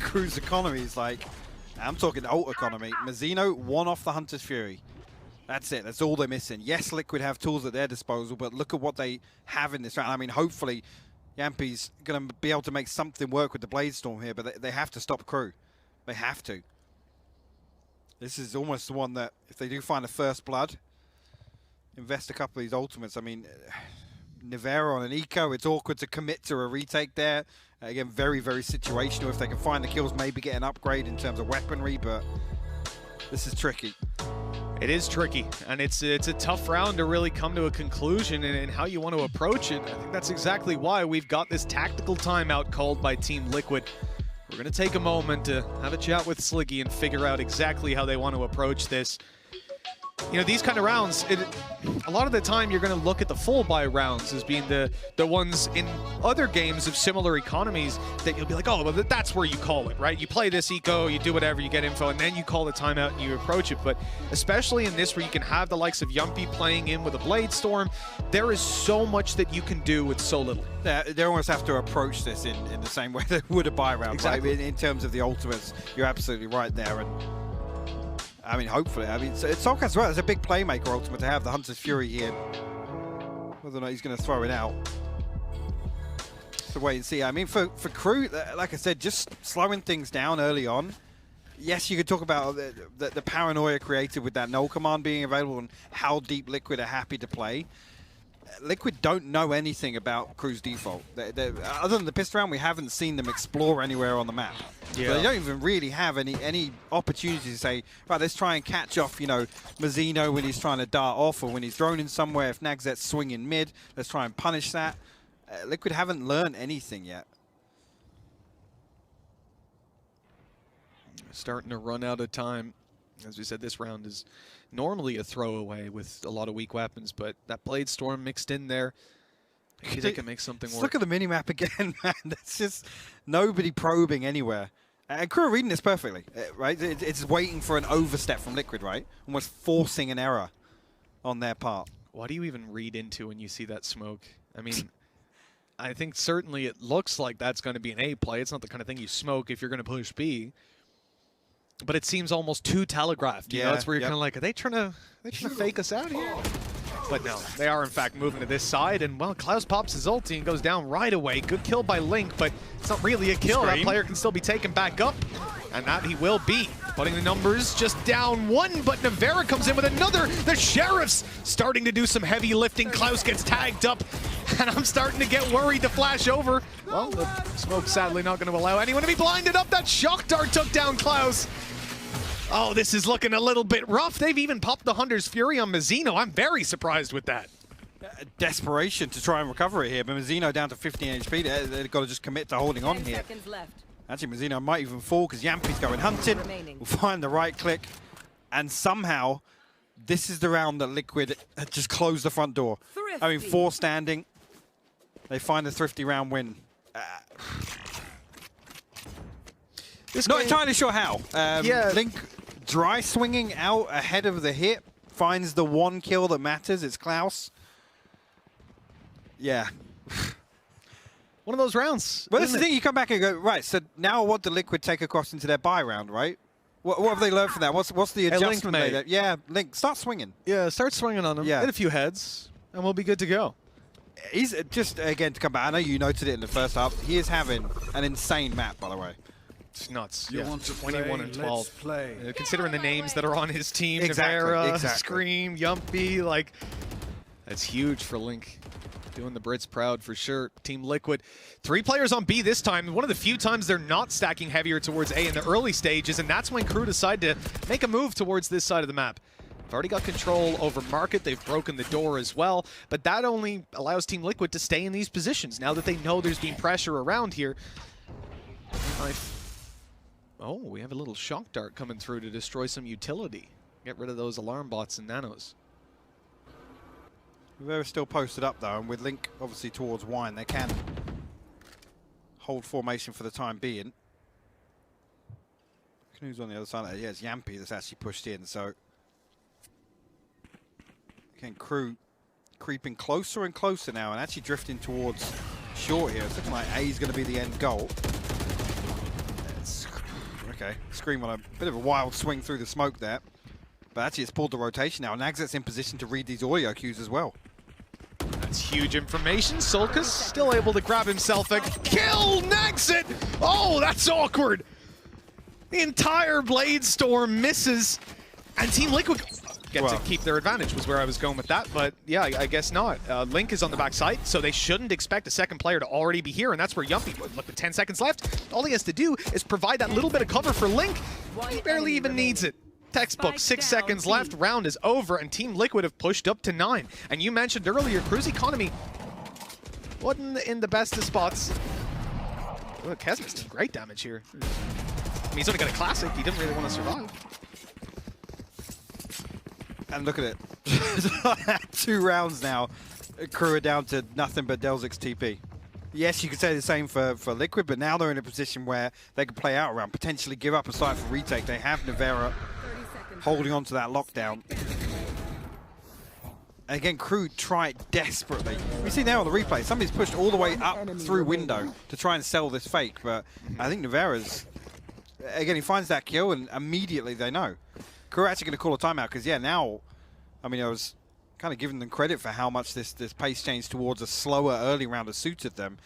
KRÜ's economy is like. I'm talking ult economy. Mazzino won off the Hunter's Fury. That's it. That's all they're missing. Yes, Liquid have tools at their disposal, but look at what they have in this round. I mean, hopefully JonahP's going to be able to make something work with the Blade Storm here, but they have to stop KRÜ. They have to. This is almost the one that, if they do find a first blood, invest a couple of these ultimates. I mean, Nivera on an eco, it's awkward to commit to a retake there. Again, very, very situational. If they can find the kills, maybe get an upgrade in terms of weaponry, but this is tricky. It is tricky, and it's a tough round to really come to a conclusion in how you want to approach it. I think that's exactly why we've got this tactical timeout called by Team Liquid. We're going to take a moment to have a chat with Sliggy and figure out exactly how they want to approach this. You know, these kind of rounds, a lot of the time you're going to look at the full buy rounds as being the ones in other games of similar economies that you'll be like, oh, well, that's where you call it, right? You play this eco, you do whatever, you get info, and then you call the timeout and you approach it. But especially in this where you can have the likes of JonahP playing in with a Blade Storm, there is so much that you can do with so little. They almost have to approach this in the same way they would a buy round. Exactly. Right? In terms of the ultimates, you're absolutely right there. And I mean, hopefully. I mean, it's Soulcast as well. It's a big playmaker ultimate to have the Hunter's Fury here. Whether or not he's going to throw it out, to wait and see. I mean, for KRÜ, like I said, just slowing things down early on. Yes, you could talk about the paranoia created with that null command being available and how deep Liquid are happy to play. Liquid don't know anything about KRÜ's default. Other than the pistol round, we haven't seen them explore anywhere on the map. Yeah. So they don't even really have any opportunity to say, right, let's try and catch off, you know, Mazzino when he's trying to dart off or when he's droning somewhere. If Nagzet's swinging mid, let's try and punish that. Liquid haven't learned anything yet. starting to run out of time. As we said, this round is normally a throwaway with a lot of weak weapons, but that Blade Storm mixed in there, maybe they can make something work. Look at the minimap again, man. There's just nobody probing anywhere. And KRÜ are reading this perfectly, right? It's waiting for an overstep from Liquid, right? Almost forcing an error on their part. What do you even read into when you see that smoke? I mean, I think certainly it looks like that's going to be an A play. It's not the kind of thing you smoke if you're going to push B. But it seems almost too telegraphed. You know, it's where you're kind of like, are they trying to fake us out here? But no, they are in fact moving to this side. And well, Klaus pops his ulti and goes down right away. Good kill by Link, but it's not really a kill. That player can still be taken back up. And that he will be. Putting the numbers just down one, but Navera comes in with another. The Sheriff's starting to do some heavy lifting. Klaus gets tagged up, and I'm starting to get worried to flash over. Well, the smoke's sadly not going to allow anyone to be blinded up. That shock dart took down Klaus. Oh, this is looking a little bit rough. They've even popped the Hunter's Fury on Mazzino. I'm very surprised with that. Desperation to try and recover it here, but Mazzino down to 15 HP. They've got to just commit to holding on here. Actually, Mazzino might even fall because JonahP's going hunting. We'll find the right click. And somehow, this is the round that Liquid just closed the front door. I mean, 4 standing. They find the thrifty round win. Not entirely sure how. Link dry swinging out ahead of the hit. Finds the one kill that matters. It's Klaus. Yeah. One of those rounds. Well, that's the thing. You come back and go, right, so now what do Liquid take across into their bye round, right? What have they learned from that? What's the adjustment made? Yeah, Link, start swinging. Yeah, start swinging on him. Yeah. Hit a few heads, and we'll be good to go. He's just, again, to come back, I know you noted it in the first half, he is having an insane map, by the way. It's nuts. You want to 21 and 12. Play. Considering the names that are on his team, Exactly, Navera, exactly. Scream, JonahP, like, that's huge for Link. Doing the Brits proud for sure. Team Liquid. 3 players on B this time. One of the few times they're not stacking heavier towards A in the early stages, and that's when KRÜ decide to make a move towards this side of the map. They've already got control over Market. They've broken the door as well, but that only allows Team Liquid to stay in these positions now that they know there's been pressure around here. Oh, we have a little shock dart coming through to destroy some utility. Get rid of those alarm bots and nanos. They're still posted up, though, and with Link obviously towards Wine, they can hold formation for the time being. Who's on the other side? Yeah, it's JonahP that's actually pushed in, so... Again, KRÜ creeping closer and closer now, and actually drifting towards short here. It's looking like A is going to be the end goal. Okay, Scream on a bit of a wild swing through the smoke there. But actually it's pulled the rotation now. Nagzet's in position to read these audio cues as well. That's huge information. Sulkas still able to grab himself a kill. Nagzet! Oh, that's awkward. The entire Blade Storm misses. And Team Liquid get to keep their advantage was where I was going with that. But yeah, I guess not. Link is on the backside, so they shouldn't expect a second player to already be here. And that's where JonahP, look, with 10 seconds left, all he has to do is provide that little bit of cover for Link. He barely even needs it. Textbook, 6 seconds left, round is over, and Team Liquid have pushed up to 9. And you mentioned earlier, KRÜ's economy wasn't in the best of spots. Look, Kesma's doing great damage here. I mean, he's only got a classic, he didn't really want to survive. And look at it. 2 rounds now. KRÜ are down to nothing but Delzic's TP. Yes, you could say the same for Liquid, but now they're in a position where they can play out around, potentially give up a site for retake. They have Navera holding on to that lockdown. And again, KRÜ try it desperately. We see now on the replay, somebody's pushed all the way up through window to try and sell this fake, but I think Navera's, again, he finds that kill and immediately they know. KRÜ actually going to call a timeout because, yeah, now, I mean, I was kind of giving them credit for how much this pace change towards a slower early round has suited them.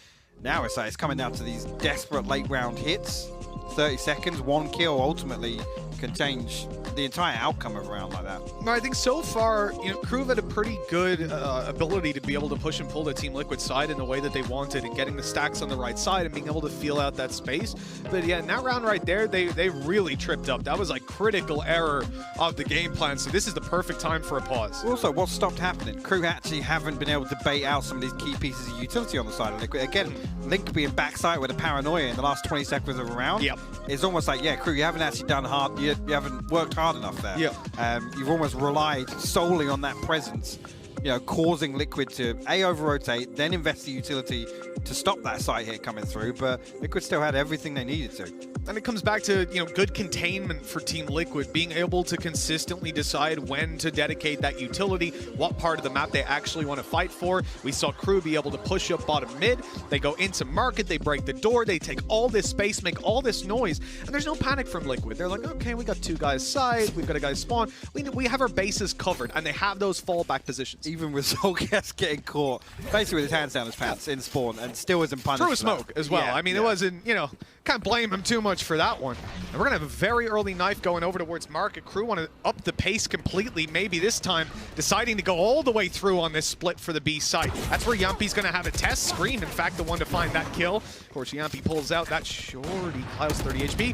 Now it's like it's coming down to these desperate late round hits. 30 seconds, 1 kill ultimately can change the entire outcome of a round like that. No, I think so far, you know, KRÜ had a pretty good ability to be able to push and pull the Team Liquid side in the way that they wanted and getting the stacks on the right side and being able to feel out that space. But yeah, in that round right there, they really tripped up. That was like critical error of the game plan, so this is the perfect time for a pause. Also, what stopped happening? KRÜ actually haven't been able to bait out some of these key pieces of utility on the side of Liquid. Again, Link being backside with a paranoia in the last 20 seconds of a round. Yep. it's almost like, yeah, KRÜ, you haven't actually done hard, you haven't worked hard enough there. Yeah. You've almost relied solely on that presence, you know, causing Liquid to over-rotate, then invest the utility to stop that side hit coming through, but Liquid still had everything they needed to. And it comes back to, you know, good containment for Team Liquid, being able to consistently decide when to dedicate that utility, what part of the map they actually want to fight for. We saw KRÜ be able to push up bottom mid, they go into market, they break the door, they take all this space, make all this noise, and there's no panic from Liquid. They're like, okay, we got 2 guys side, we've got a guy spawn, we have our bases covered, and they have those fallback positions. Even with Solgas getting caught, basically with his hands down his pants in spawn, and still isn't punished. Through a smoke as well. Yeah, I mean, it wasn't, you know, can't blame him too much for that one. And we're going to have a very early knife going over towards market. KRÜ want to up the pace completely, maybe this time deciding to go all the way through on this split for the B site. That's where JonahP's going to have a test. Scream, in fact, the one to find that kill. Of course, JonahP pulls out that shorty. Kyle's 30 HP.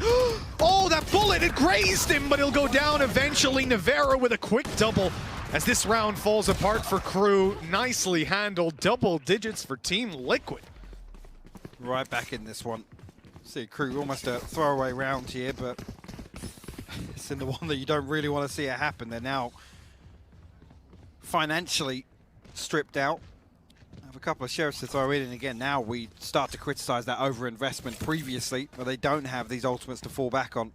Oh, that bullet, it grazed him, but he'll go down eventually. Navarro with a quick double as this round falls apart for KRÜ. Nicely handled. Double digits for Team Liquid. Right back in this one. See, KRÜ almost a throwaway round here, but it's in the one that you don't really want to see it happen. They're now financially stripped out. Have a couple of sheriffs to throw in, and again, now we start to criticize that overinvestment previously, where they don't have these ultimates to fall back on.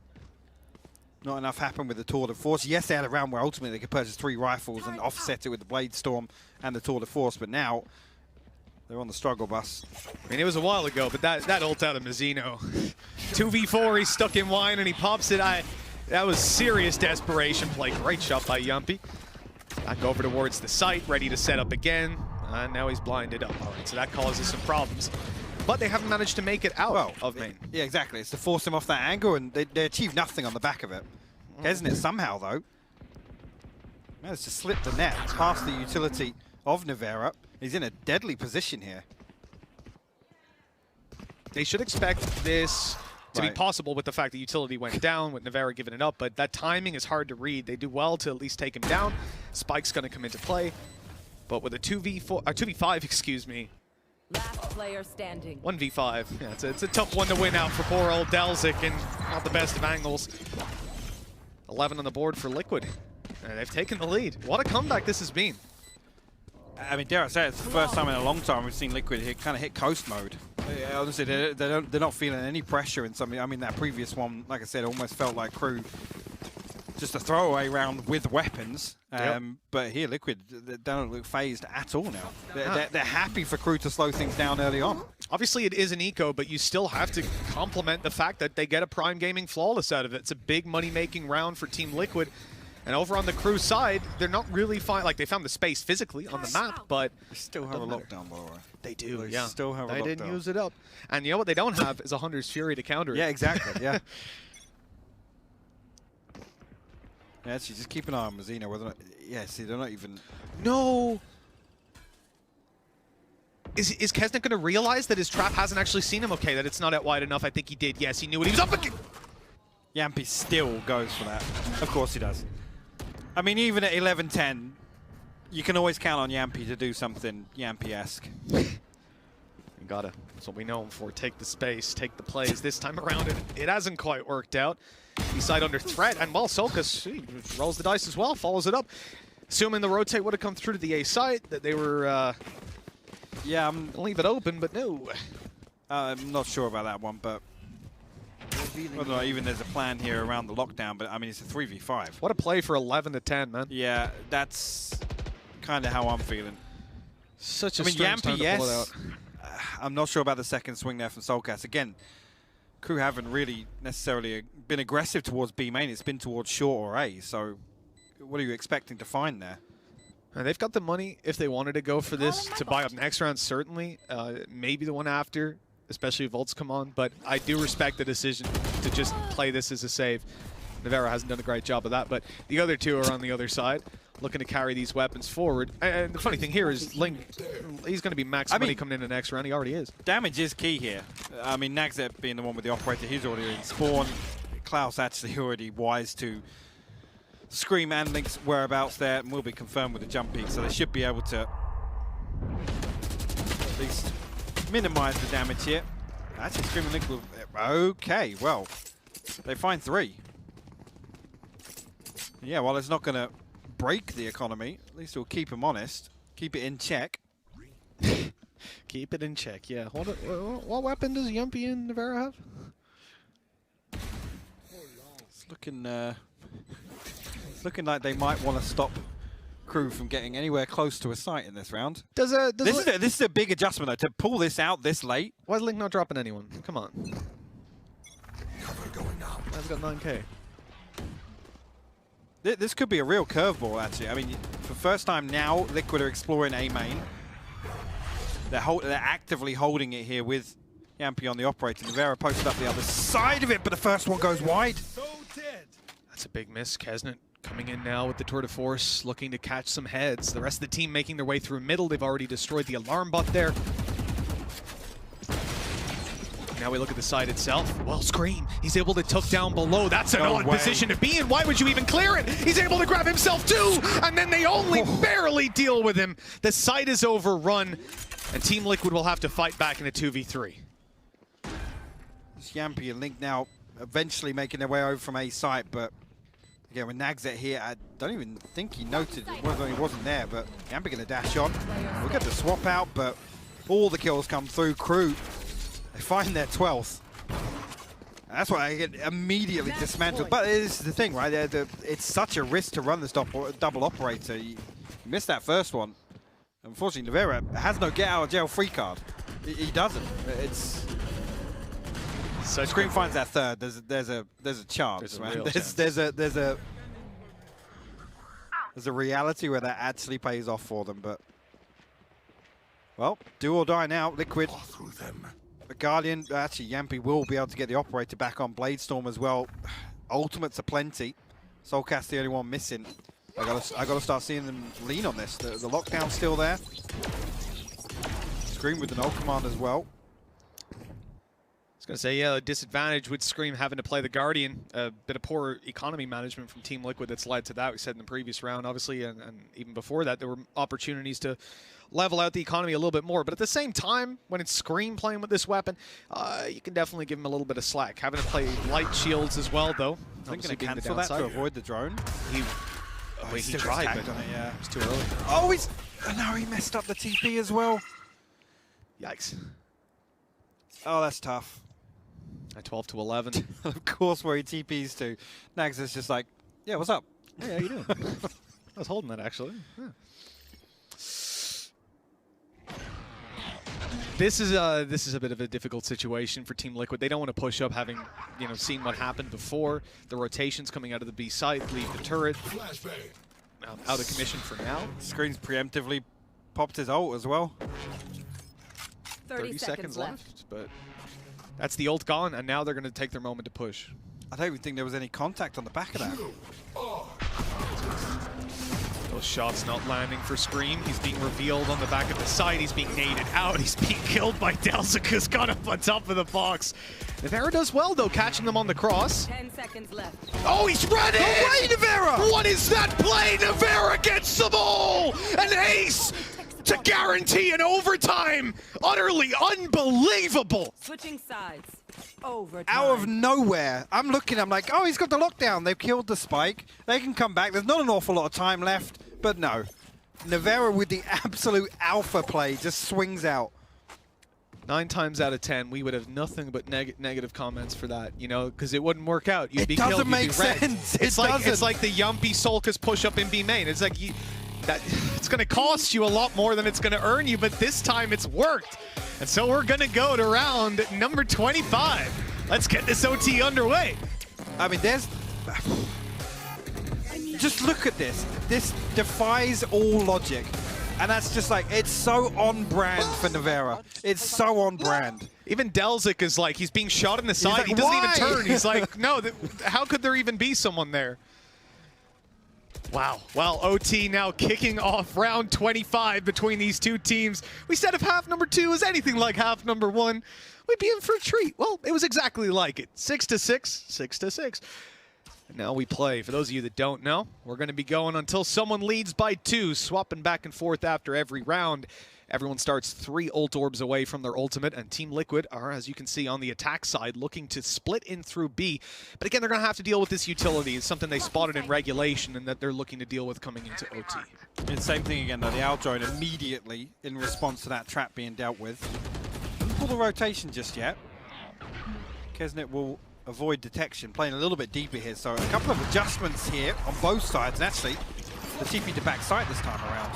Not enough happened with the Tour de Force. Yes, they had a round where ultimately they could purchase 3 rifles and offset it with the Blade Storm and the Tour de Force, but now they're on the struggle bus. I mean, it was a while ago, but that ult out of Mazzino. 2v4, he's stuck in wine and he pops it. That was serious desperation play. Great shot by JonahP. Back over towards the site, ready to set up again. And now he's blinded up. All right, so that causes some problems. But they haven't managed to make it out of main. Yeah, exactly. It's to force him off that angle, and they achieve nothing on the back of it. Isn't it somehow, though? Managed to slip the net past the utility of Navarro. He's in a deadly position here. They should expect this to be possible with the fact that utility went down, with Navarro giving it up, but that timing is hard to read. They do well to at least take him down. Spike's going to come into play. But with a 2v5, excuse me. Last player standing. 1v5. Yeah, it's a tough one to win out for poor old Delzik, and not the best of angles. 11 on the board for Liquid. And they've taken the lead. What a comeback this has been. I mean, dare I say, it's the first time in a long time we've seen Liquid kind of hit coast mode. Honestly, they're not feeling any pressure in something. I mean, that previous one, like I said, almost felt like KRÜ just a throwaway round with weapons. But here, Liquid, they don't look phased at all now. They're happy for KRÜ to slow things down early on. Obviously, it is an eco, but you still have to compliment the fact that they get a Prime Gaming Flawless out of it. It's a big money-making round for Team Liquid. And over on the KRÜ side, they're not really like they found the space physically on the map, but they still have a lockdown, by the way. They do, they yeah. Still have a lockdown. They didn't use it up. And you know what they don't have is a Hunter's Fury to counter it. Yeah, exactly, yeah. Yeah, actually, just keep an eye on Mazzino. Whether or not, yeah, see, they're not even... No! Is Kesnick going to realize that his trap hasn't actually seen him? Okay, that it's not out wide enough. I think he did. Yes, he knew what he was up against. JonahP still goes for that. Of course he does. I mean, even at 11-10, you can always count on JonahP to do something JonahP-esque. You gotta. That's what we know him for. Take the space, take the plays. This time around, it hasn't quite worked out. He's side under threat, and well, Solkas, he rolls the dice as well, follows it up. Assuming the rotate would have come through to the A site, that they were yeah, leave it open, but no. I'm not sure about that one, but whether or not even there's a plan here around the lockdown, but I mean, it's a 3v5. What a play for 11-10, man. Yeah, that's kind of how I'm feeling. Such a I mean, strange time to pull it out. I'm not sure about the second swing there from Solkas. Again, KRÜ haven't really necessarily been aggressive towards B main. It's been towards short or A. So what are you expecting to find there? They've got the money if they wanted to go for this to buy up next round, certainly. Maybe the one after, especially if ults come on. But I do respect the decision to just play this as a save. Navarro hasn't done a great job of that, but the other two are on the other side, looking to carry these weapons forward. And the funny thing here is Ling, he's going to be max money coming in the next round. He already is. Damage is key here. I mean, Nagzep being the one with the operator, he's already in spawn. Klaus actually already wise to Scream and Link's whereabouts there, and will be confirmed with the jump peak, so they should be able to at least minimize the damage here. Actually, Scream and Link will... Okay, well, They find 3. Yeah, well, it's not going to break the economy. At least it'll keep them honest. Keep it in check. Keep it in check, yeah. What weapon does JonahP and Navarra have? It's looking like they might want to stop KRÜ from getting anywhere close to a site in this round. This is a big adjustment, though, to pull this out this late. Why is Link not dropping anyone? Come on. I've got 9K. This could be a real curveball, actually. I mean, for the first time now, Liquid are exploring A main. They're actively holding it here with JonahP on the operator. Navarra posted up the other side of it, but the first one goes wide. That's a big miss. Kesnet coming in now with the tour de force, looking to catch some heads. The rest of the team making their way through middle. They've already destroyed the alarm bot there. Now we look at the side itself. Well, Scream, he's able to tuck down below. That's an odd position to be in. Why would you even clear it? He's able to grab himself too, and then they only barely deal with him. The site is overrun, and Team Liquid will have to fight back in a 2v3. JonahP and Link now eventually making their way over from A site, but again, with Nags at here, I don't even think he noted it. Well, he wasn't there, but JonahP going to dash on. We'll get the swap out, but all the kills come through. KRÜ, they find their 12th. That's why I get immediately dismantled. But it's the thing, right? It's such a risk to run this double operator. You missed that first one. Unfortunately, Navarra has no get out of jail free card. He doesn't. It's so Scream finds that third. There's a chance, man. There's a reality where that actually pays off for them. But well, do or die now. Liquid. The Guardian, actually, JonahP will be able to get the operator back on Bladestorm as well. Ultimates are plenty. Soulcast the only one missing. I gotta start seeing them lean on this. The lockdown's still there. Scream with an ult command as well. I was going to say, yeah, a disadvantage with Scream having to play the Guardian. A bit of poor economy management from Team Liquid that's led to that. We said in the previous round, obviously, and even before that, there were opportunities to level out the economy a little bit more. But at the same time, when it's Scream playing with this weapon, you can definitely give him a little bit of slack. Having to play light shields as well, though. I think going to cancel that to avoid the drone. He tried, but on it, yeah. It was too early. Oh, no, he messed up the TP as well. Yikes. Oh, that's tough. At 12 to 11. Of course, where he TPs to. Nags is just like, yeah, what's up? Hey, how you doing? I was holding that, actually. Yeah. This is a bit of a difficult situation for Team Liquid. They don't want to push up, having seen what happened before. The rotations coming out of the B site leave the turret out of commission for now. Screens preemptively popped his ult as well. 30 seconds left. But that's the ult gone, and now they're going to take their moment to push. I don't even think there was any contact on the back of that. Those shots not landing for Scream. He's being revealed on the back of the side. He's being naded out. He's being killed by Delzik, who's got up on top of the box. Navarra does well, though, catching them on the cross. 10 seconds left. Oh, he's running! No way, Navarra! What is that play? Navarra gets the ball! An ace to guarantee an overtime! Utterly unbelievable! Switching sides. Overtime. Out of nowhere. I'm looking, I'm like, oh, he's got the lockdown. They've killed the spike. They can come back. There's not an awful lot of time left, but no. Navarra with the absolute alpha play just swings out. 9 times out of 10, we would have nothing but negative comments for that, because it wouldn't work out. You'd be killed. It doesn't make sense. It's like the JonahP Solkas push-up in B main. It's like it's going to cost you a lot more than it's going to earn you, but this time it's worked. And so we're going to go to round number 25. Let's get this OT underway. I mean, just look at this. This defies all logic. And that's just like, it's so on brand for Navarra. It's so on brand. Even Delzik is like, he's being shot in the side. Like, he doesn't why? even turn. He's like, no, how could there even be someone there? Wow. Well, OT now kicking off round 25 between these two teams. We said if half number 2 is anything like half number 1, we'd be in for a treat. Well, it was exactly like it. 6-6, 6-6. And now we play. For those of you that don't know, we're going to be going until someone leads by 2, swapping back and forth after every round. Everyone starts 3 ult orbs away from their ultimate, and Team Liquid are, as you can see, on the attack side, looking to split in through B. But again, they're going to have to deal with this utility. It's something they spotted in regulation and that they're looking to deal with coming into OT. And same thing again, though. The out drone immediately in response to that trap being dealt with. Doesn't pull the rotation just yet. Kesnet will avoid detection, playing a little bit deeper here. So a couple of adjustments here on both sides, and actually the TP to backside this time around.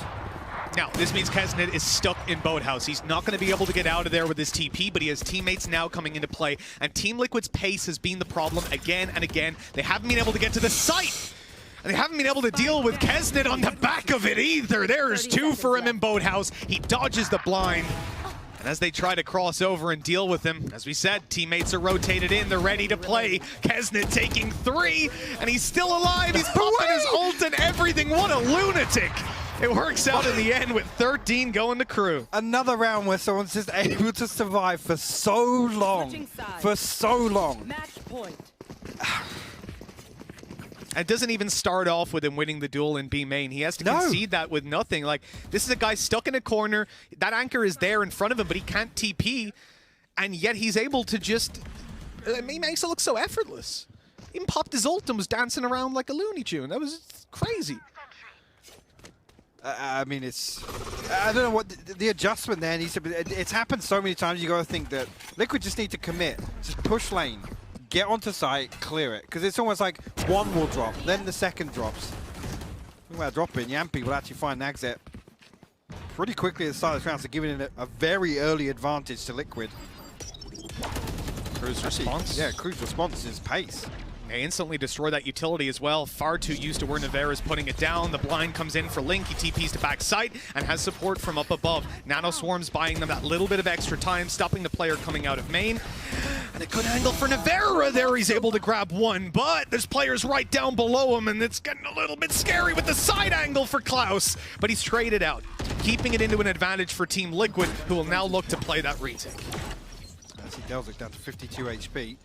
Now, this means Kesnet is stuck in Boathouse. He's not going to be able to get out of there with his TP, but he has teammates now coming into play. And Team Liquid's pace has been the problem again and again. They haven't been able to get to the site. And they haven't been able to deal with Kesnet on the back of it either. There's 2 for him in Boathouse. He dodges the blind. And as they try to cross over and deal with him, as we said, teammates are rotated in. They're ready to play. Kesnet taking 3, and he's still alive. He's popping his ult and everything. What a lunatic. It works out in the end with 13 going to KRÜ. Another round where someone's just able to survive for so long. For so long. Match point. It doesn't even start off with him winning the duel in B main. He has to concede that with nothing. Like, this is a guy stuck in a corner. That anchor is there in front of him, but he can't TP. And yet he's able to just... he makes it look so effortless. He even popped his ult and was dancing around like a Looney Tune. That was crazy. I mean, it's... I don't know what... The adjustment there needs to be... It's happened so many times, you got to think that Liquid just need to commit. Just push lane. Get onto site, clear it. Because it's almost like one will drop, then the second drops. Well, dropping, JonahP will actually find Nagzet pretty quickly at the start of this round, so giving it a very early advantage to Liquid. KRÜ's response? Yeah, KRÜ's response is pace. They instantly destroy that utility as well. Far too used to where Navera's putting it down. The blind comes in for Link. He TPs to backside and has support from up above. Nano Swarm's buying them that little bit of extra time, stopping the player coming out of main. And a good angle for Navera there. He's able to grab 1, but there's players right down below him, and it's getting a little bit scary with the side angle for Klaus. But he's traded out, keeping it into an advantage for Team Liquid, who will now look to play that retake. As he Delzik down to 52 HP.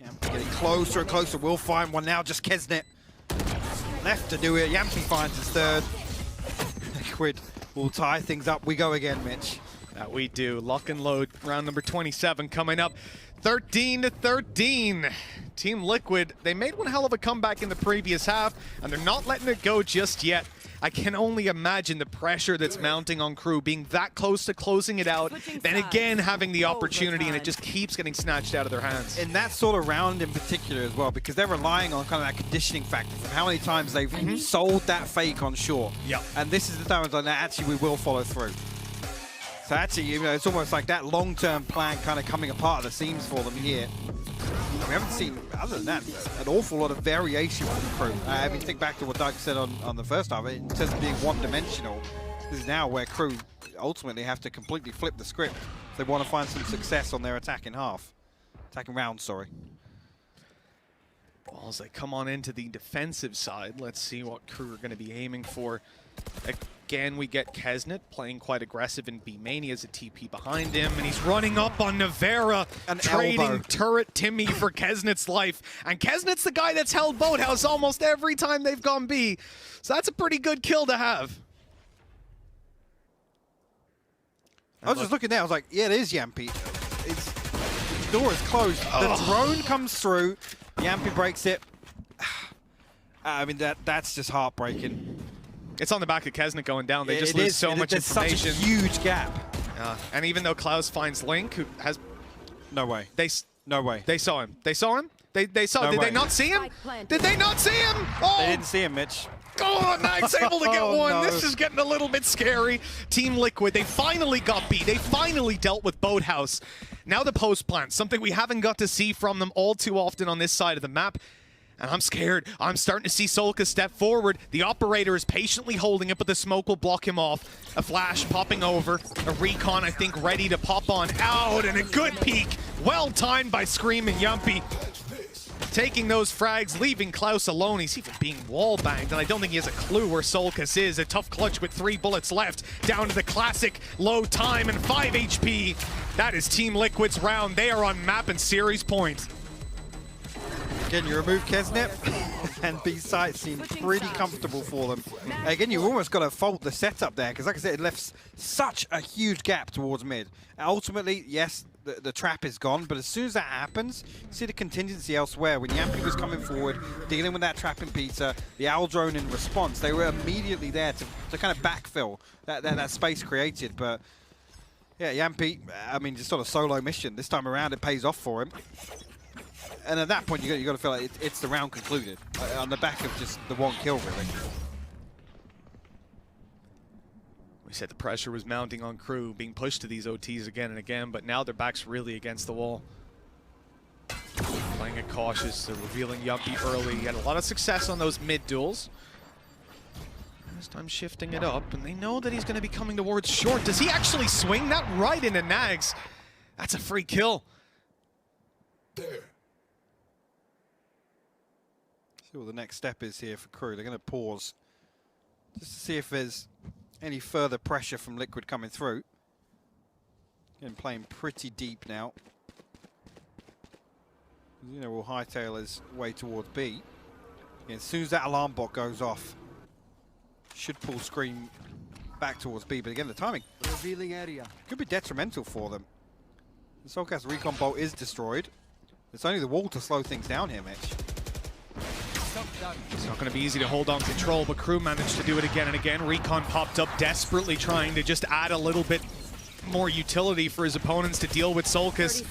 JonahP getting closer and closer. We'll find one now. Just Kesnet left to do it. JonahP finds his 3rd. Liquid will tie things up. We go again, Mitch. That we do. Lock and load. Round number 27 coming up. 13-13. Team Liquid, they made one hell of a comeback in the previous half, and they're not letting it go just yet. I can only imagine the pressure that's mounting on KRÜ, being that close to closing it out, then again having the opportunity, and it just keeps getting snatched out of their hands. In that sort of round in particular as well, because they're relying on kind of that conditioning factor from how many times they've sold that fake on shore. Yep. And this is the time when actually we will follow through. So actually, you know, it's almost like that long-term plan kind of coming apart at the seams for them here. We haven't seen, other than that, an awful lot of variation from KRÜ. I mean, think back to what Doug said on the first half, in terms of being one-dimensional. This is now where KRÜ ultimately have to completely flip the script if they want to find some success on their attacking half. Attacking round, sorry. Well, as they come on into the defensive side, let's see what KRÜ are going to be aiming for. Again, we get Kesnet playing quite aggressive in B main. He has a TP behind him, and he's running up on Navera, trading elbow. turret Timmy for Kesnet's life. And Kesnet's the guy that's held Boathouse almost every time they've gone B. So that's a pretty good kill to have. I was just looking there, I was like, yeah, it is JonahP. The door is closed. The drone comes through, JonahP breaks it. I mean, that's just heartbreaking. It's on the back of Kesnet going down. They just lose so much information. There's such a huge gap. And even though Klaus finds Link, who has... No way. No way. They saw him. They saw him? They saw him. Did they not see him? Did they not see him? Oh! They didn't see him, Mitch. Oh, Nag's able to get one. No. This is getting a little bit scary. Team Liquid, they finally got beat. They finally dealt with Boathouse. Now the post plant, something we haven't got to see from them all too often on this side of the map. And I'm scared. I'm starting to see Solka step forward. The operator is patiently holding it, but the smoke will block him off. A flash popping over. A recon, I think, ready to pop on out. And a good peek. Well timed by Screaming JonahP. Taking those frags, leaving Klaus alone. He's even being wall-banged, and I don't think he has a clue where Solkas is. A tough clutch with 3 bullets left. Down to the classic low time and 5 HP. That is Team Liquid's round. They are on map and series point. Again, you remove Kesnep, and B site seemed pretty comfortable for them. Again, you've almost got to fault the setup there, because like I said, it left such a huge gap towards mid. Ultimately, yes, the trap is gone, but as soon as that happens, you see the contingency elsewhere. When JonahP was coming forward, dealing with that trap in Peter, the Owl drone in response, they were immediately there to kind of backfill that space created. But yeah, JonahP, I mean, just on a solo mission. This time around, it pays off for him. And at that point, you got to feel like it's the round concluded on the back of just the one kill, really. We said the pressure was mounting on KRÜ, being pushed to these OTs again and again, but now their back's really against the wall. Playing it cautious, revealing JonahP early. He had a lot of success on those mid duels. This time shifting it up, and they know that he's going to be coming towards short. Does he actually swing that right into Nags? That's a free kill. There. See what the next step is here for KRÜ. They're going to pause just to see if there's any further pressure from Liquid coming through. Again, playing pretty deep now. You know, we'll hightail his way towards B. Again, as soon as that alarm bot goes off, should pull Scream back towards B. But again, the timing Revealing area. could be detrimental for them. The Soulcast recon bolt is destroyed. It's only the wall to slow things down here, Mitch. It's not going to be easy to hold on control, but KRÜ managed to do it again and again. Recon popped up, desperately trying to just add a little bit more utility for his opponents to deal with Soulcast.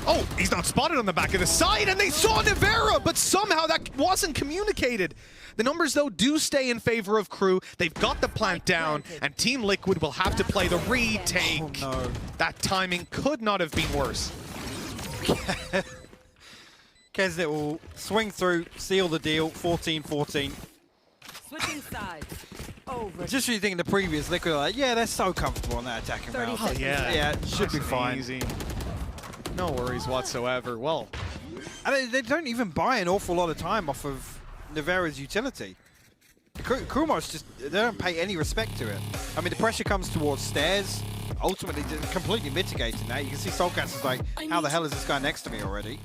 Oh, he's not spotted on the back of the side, and they saw Nevera, but somehow that wasn't communicated. The numbers, though, do stay in favor of KRÜ. They've got the plant down, and Team Liquid will have to play the retake. Oh, no. That timing could not have been worse. Kesnet will swing through, seal the deal, 14-14. Switching sides. Over. Just really thinking the previous Liquid are like, yeah, they're so comfortable on that attacking round. Oh, yeah. Yeah, it should be Nice and fine. easy. No worries whatsoever. Well, And they don't even buy an awful lot of time off of Nevera's utility. KRÜ just, they don't pay any respect to it. I mean, the pressure comes towards stairs, ultimately completely mitigating that. You can see Soulcast is like, how the hell is this guy next to me already?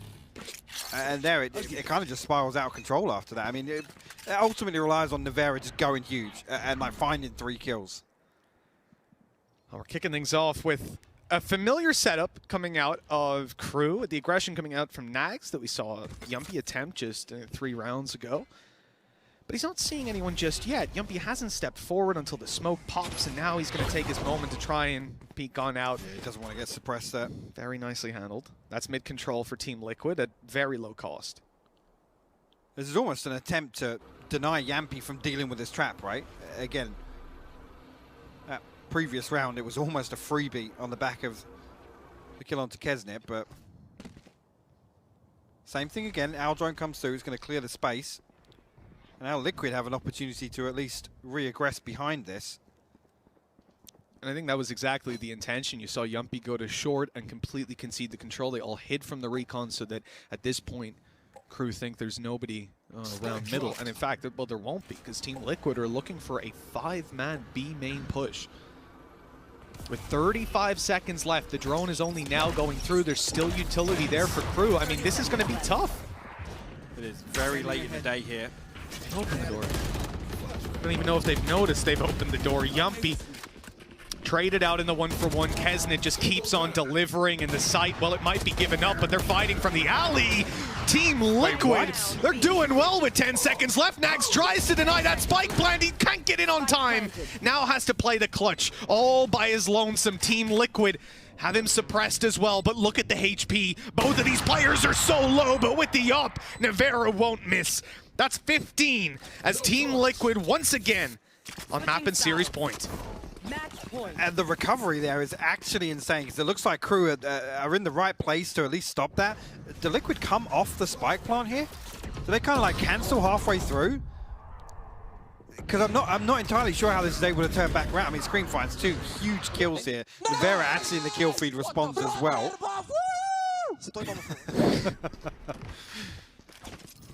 And there, it kind of just spirals out of control after that. I mean, it ultimately relies on Nevera just going huge and like finding 3 kills. well, we're kicking things off with a familiar setup coming out of KRÜ. The aggression coming out from Nags that we saw JonahP attempt just 3 rounds ago. But he's not seeing anyone just yet. JonahP hasn't stepped forward until the smoke pops, and now he's going to take his moment to try and peek on out. Yeah, he doesn't want to get suppressed there. Very nicely handled. That's mid-control for Team Liquid at very low cost. This is almost an attempt to deny JonahP from dealing with this trap, right? Again, that previous round, it was almost a freebie on the back of the kill onto Kesnet, but same thing again. Owl drone comes through, he's going to clear the space. And now Liquid have an opportunity to at least re-aggress behind this. And I think that was exactly the intention. You saw JonahP go to short and completely concede the control. They all hid from the recon so that at this point, KRÜ think there's nobody around middle. And in fact, well, there won't be, because Team Liquid are looking for a 5-man B main push. With 35 seconds left, the drone is only now going through. There's still utility there for KRÜ. I mean, this is going to be tough. It is very late in the day here. Open the door. I don't even know if they've noticed they've opened the door. JonahP traded out in the 1-for-1. Kesnet just keeps on delivering in the site. Well, it might be given up, but they're fighting from the alley. Team Liquid, they're doing well with 10 seconds left. Nags tries to deny that spike plant. He can't get in on time. Now has to play the clutch all by his lonesome. Team Liquid have him suppressed as well, but look at the HP. Both of these players are so low, but with the up, Nevera won't miss. That's 15 as Team Liquid once again on map and series point. Match point. And the recovery there is actually insane, because it looks like KRÜ are in the right place to at least stop that. The Liquid come off the spike plant here? Do they kind of like cancel halfway through? Because I'm not entirely sure how this is able to turn back around. I mean, Scream finds 2 huge kills here. Nevera actually in the kill feed responds as well.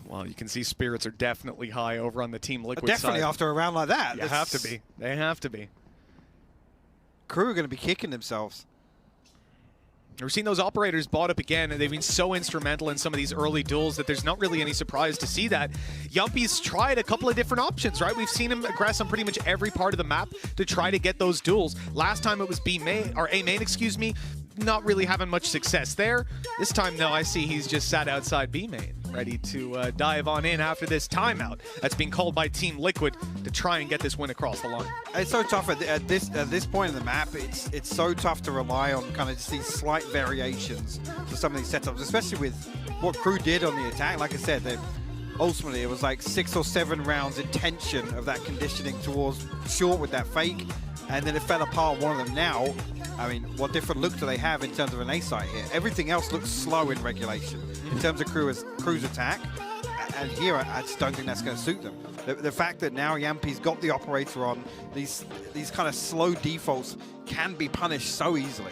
Well, you can see spirits are definitely high over on the Team Liquid Definitely side. after a round like that. They have to be. They have to be. KRÜ are going to be kicking themselves. We're seeing those operators bought up again, and they've been so instrumental in some of these early duels that there's not really any surprise to see that. JonahP's tried a couple of different options, right? We've seen him aggress on pretty much every part of the map to try to get those duels. Last time it was A main, excuse me. Not really having much success there. This time, though, I see he's just sat outside B main, ready to dive on in after this timeout that's being called by Team Liquid to try and get this win across the line. It's so tough at this point in the map. It's so tough to rely on kind of just these slight variations to some of these setups, especially with what KRÜ did on the attack. Like I said, ultimately it was like 6 or 7 rounds in tension of that conditioning towards short with that fake, and then it fell apart one of them. Now, I mean, what different look do they have in terms of an A site here? Everything else looks slow in regulation in terms of KRÜ's attack, and here I just don't think that's going to suit them. The fact that now JonahP's got the operator on, these kind of slow defaults can be punished so easily.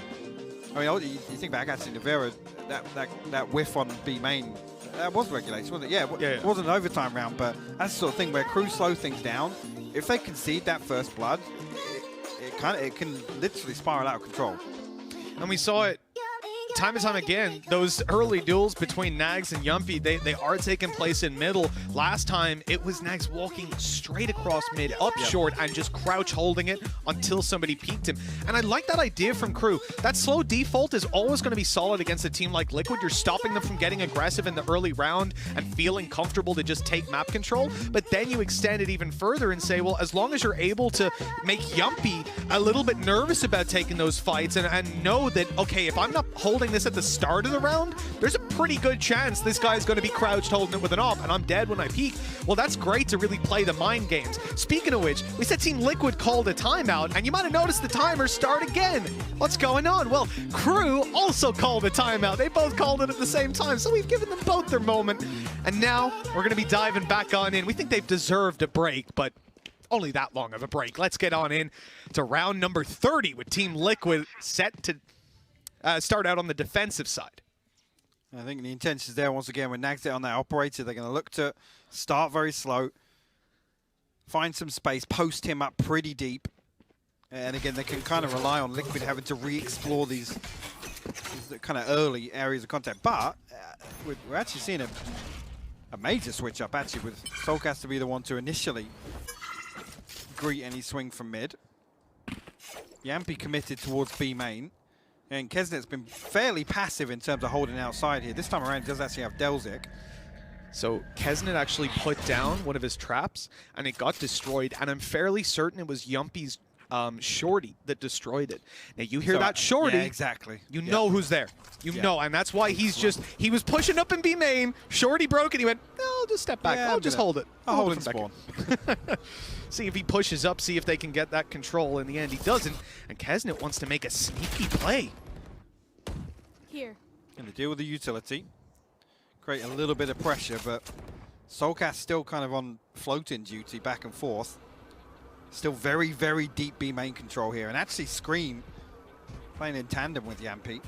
I mean, you think back actually to Vera, that whiff on B main, that was regulation, wasn't it? Yeah, it wasn't an overtime round, but that's the sort of thing where KRÜ slow things down. If they concede that first blood, it can literally spiral out of control. And we saw it time and time again, those early duels between Nags and JonahP, they are taking place in middle. Last time, it was Nags walking straight across mid, up short, and just crouch holding it until somebody peeked him. And I like that idea from KRÜ. That slow default is always going to be solid against a team like Liquid. You're stopping them from getting aggressive in the early round and feeling comfortable to just take map control. But then you extend it even further and say, well, as long as you're able to make JonahP a little bit nervous about taking those fights and know that, okay, if I'm not holding this at the start of the round, there's a pretty good chance this guy's going to be crouched holding it with an op, and I'm dead when I peek. Well, that's great to really play the mind games. Speaking of which, we said Team Liquid called a timeout, and you might have noticed the timer start again. What's going on? Well, KRÜ also called a timeout. They both called it at the same time, so we've given them both their moment. And now we're going to be diving back on in. We think they've deserved a break, but only that long of a break. Let's get on in to round number 30 with Team Liquid set to start out on the defensive side. I think the intention is there once again. When Nags it on that operator, they're going to look to start very slow, find some space, post him up pretty deep. And again, they can kind of rely on Liquid having to re-explore these kind of early areas of contact. But we're actually seeing a major switch up, actually, with Soulcast to be the one to initially greet any swing from mid. JonahP committed towards B main. And Kesnet's been fairly passive in terms of holding outside here. This time around, he does actually have Delzik. So Kesnet actually put down one of his traps, and it got destroyed. And I'm fairly certain it was JonahP's shorty that destroyed it. Now, you hear that shorty. Yeah, exactly. You know who's there. You know, and that's why he was pushing up in B main. Shorty broke it. He went, no, I'll just step back. I'll just hold it. I'll hold it spawn. See if he pushes up, see if they can get that control. In the end, he doesn't. And Kesnet wants to make a sneaky play. Here. Going to deal with the utility. Create a little bit of pressure, but Soulcast still kind of on floating duty back and forth. Still very, very deep B main control here. And actually Scream playing in tandem with JonahP.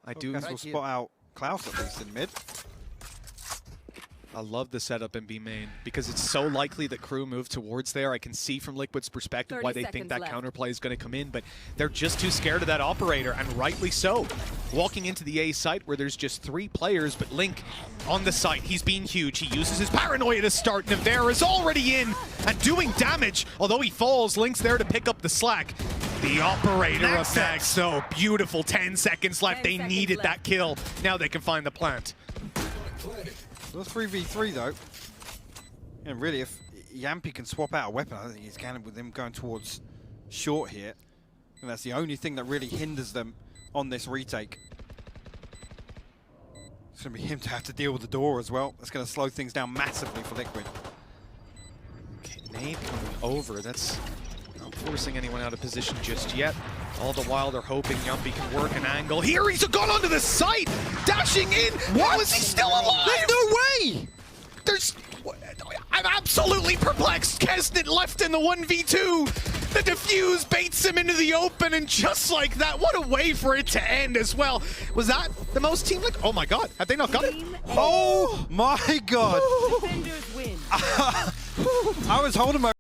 Soulcast will spot out Klaus at least in mid. I love the setup in B main because it's so likely that KRÜ move towards there. I can see from Liquid's perspective why they think that counterplay is going to come in, but they're just too scared of that operator, and rightly so. Walking into the A site where there's just 3 players, but Link on the site, he's being huge. He uses his paranoia to start. Navarre is already in and doing damage. Although he falls, Link's there to pick up the slack. The operator of Nags, so beautiful. 10 seconds left. They needed that kill. Now they can find the plant. So it's 3v3 though. And really, if JonahP can swap out a weapon, I don't think he's can with him going towards short here. And that's the only thing that really hinders them on this retake. It's going to be him to have to deal with the door as well. That's going to slow things down massively for Liquid. Okay, nade coming over. That's not forcing anyone out of position just yet. All the while, they're hoping JonahP can work an angle. Here, he's gone onto the site! Dashing in! How is he still alive? There's no way! I'm absolutely perplexed. Kesnet left in the 1v2. The defuse baits him into the open, and just like that, what a way for it to end as well. Was that the most team like? Oh my god, have they not got it? Oh my god! Defenders win. I was holding my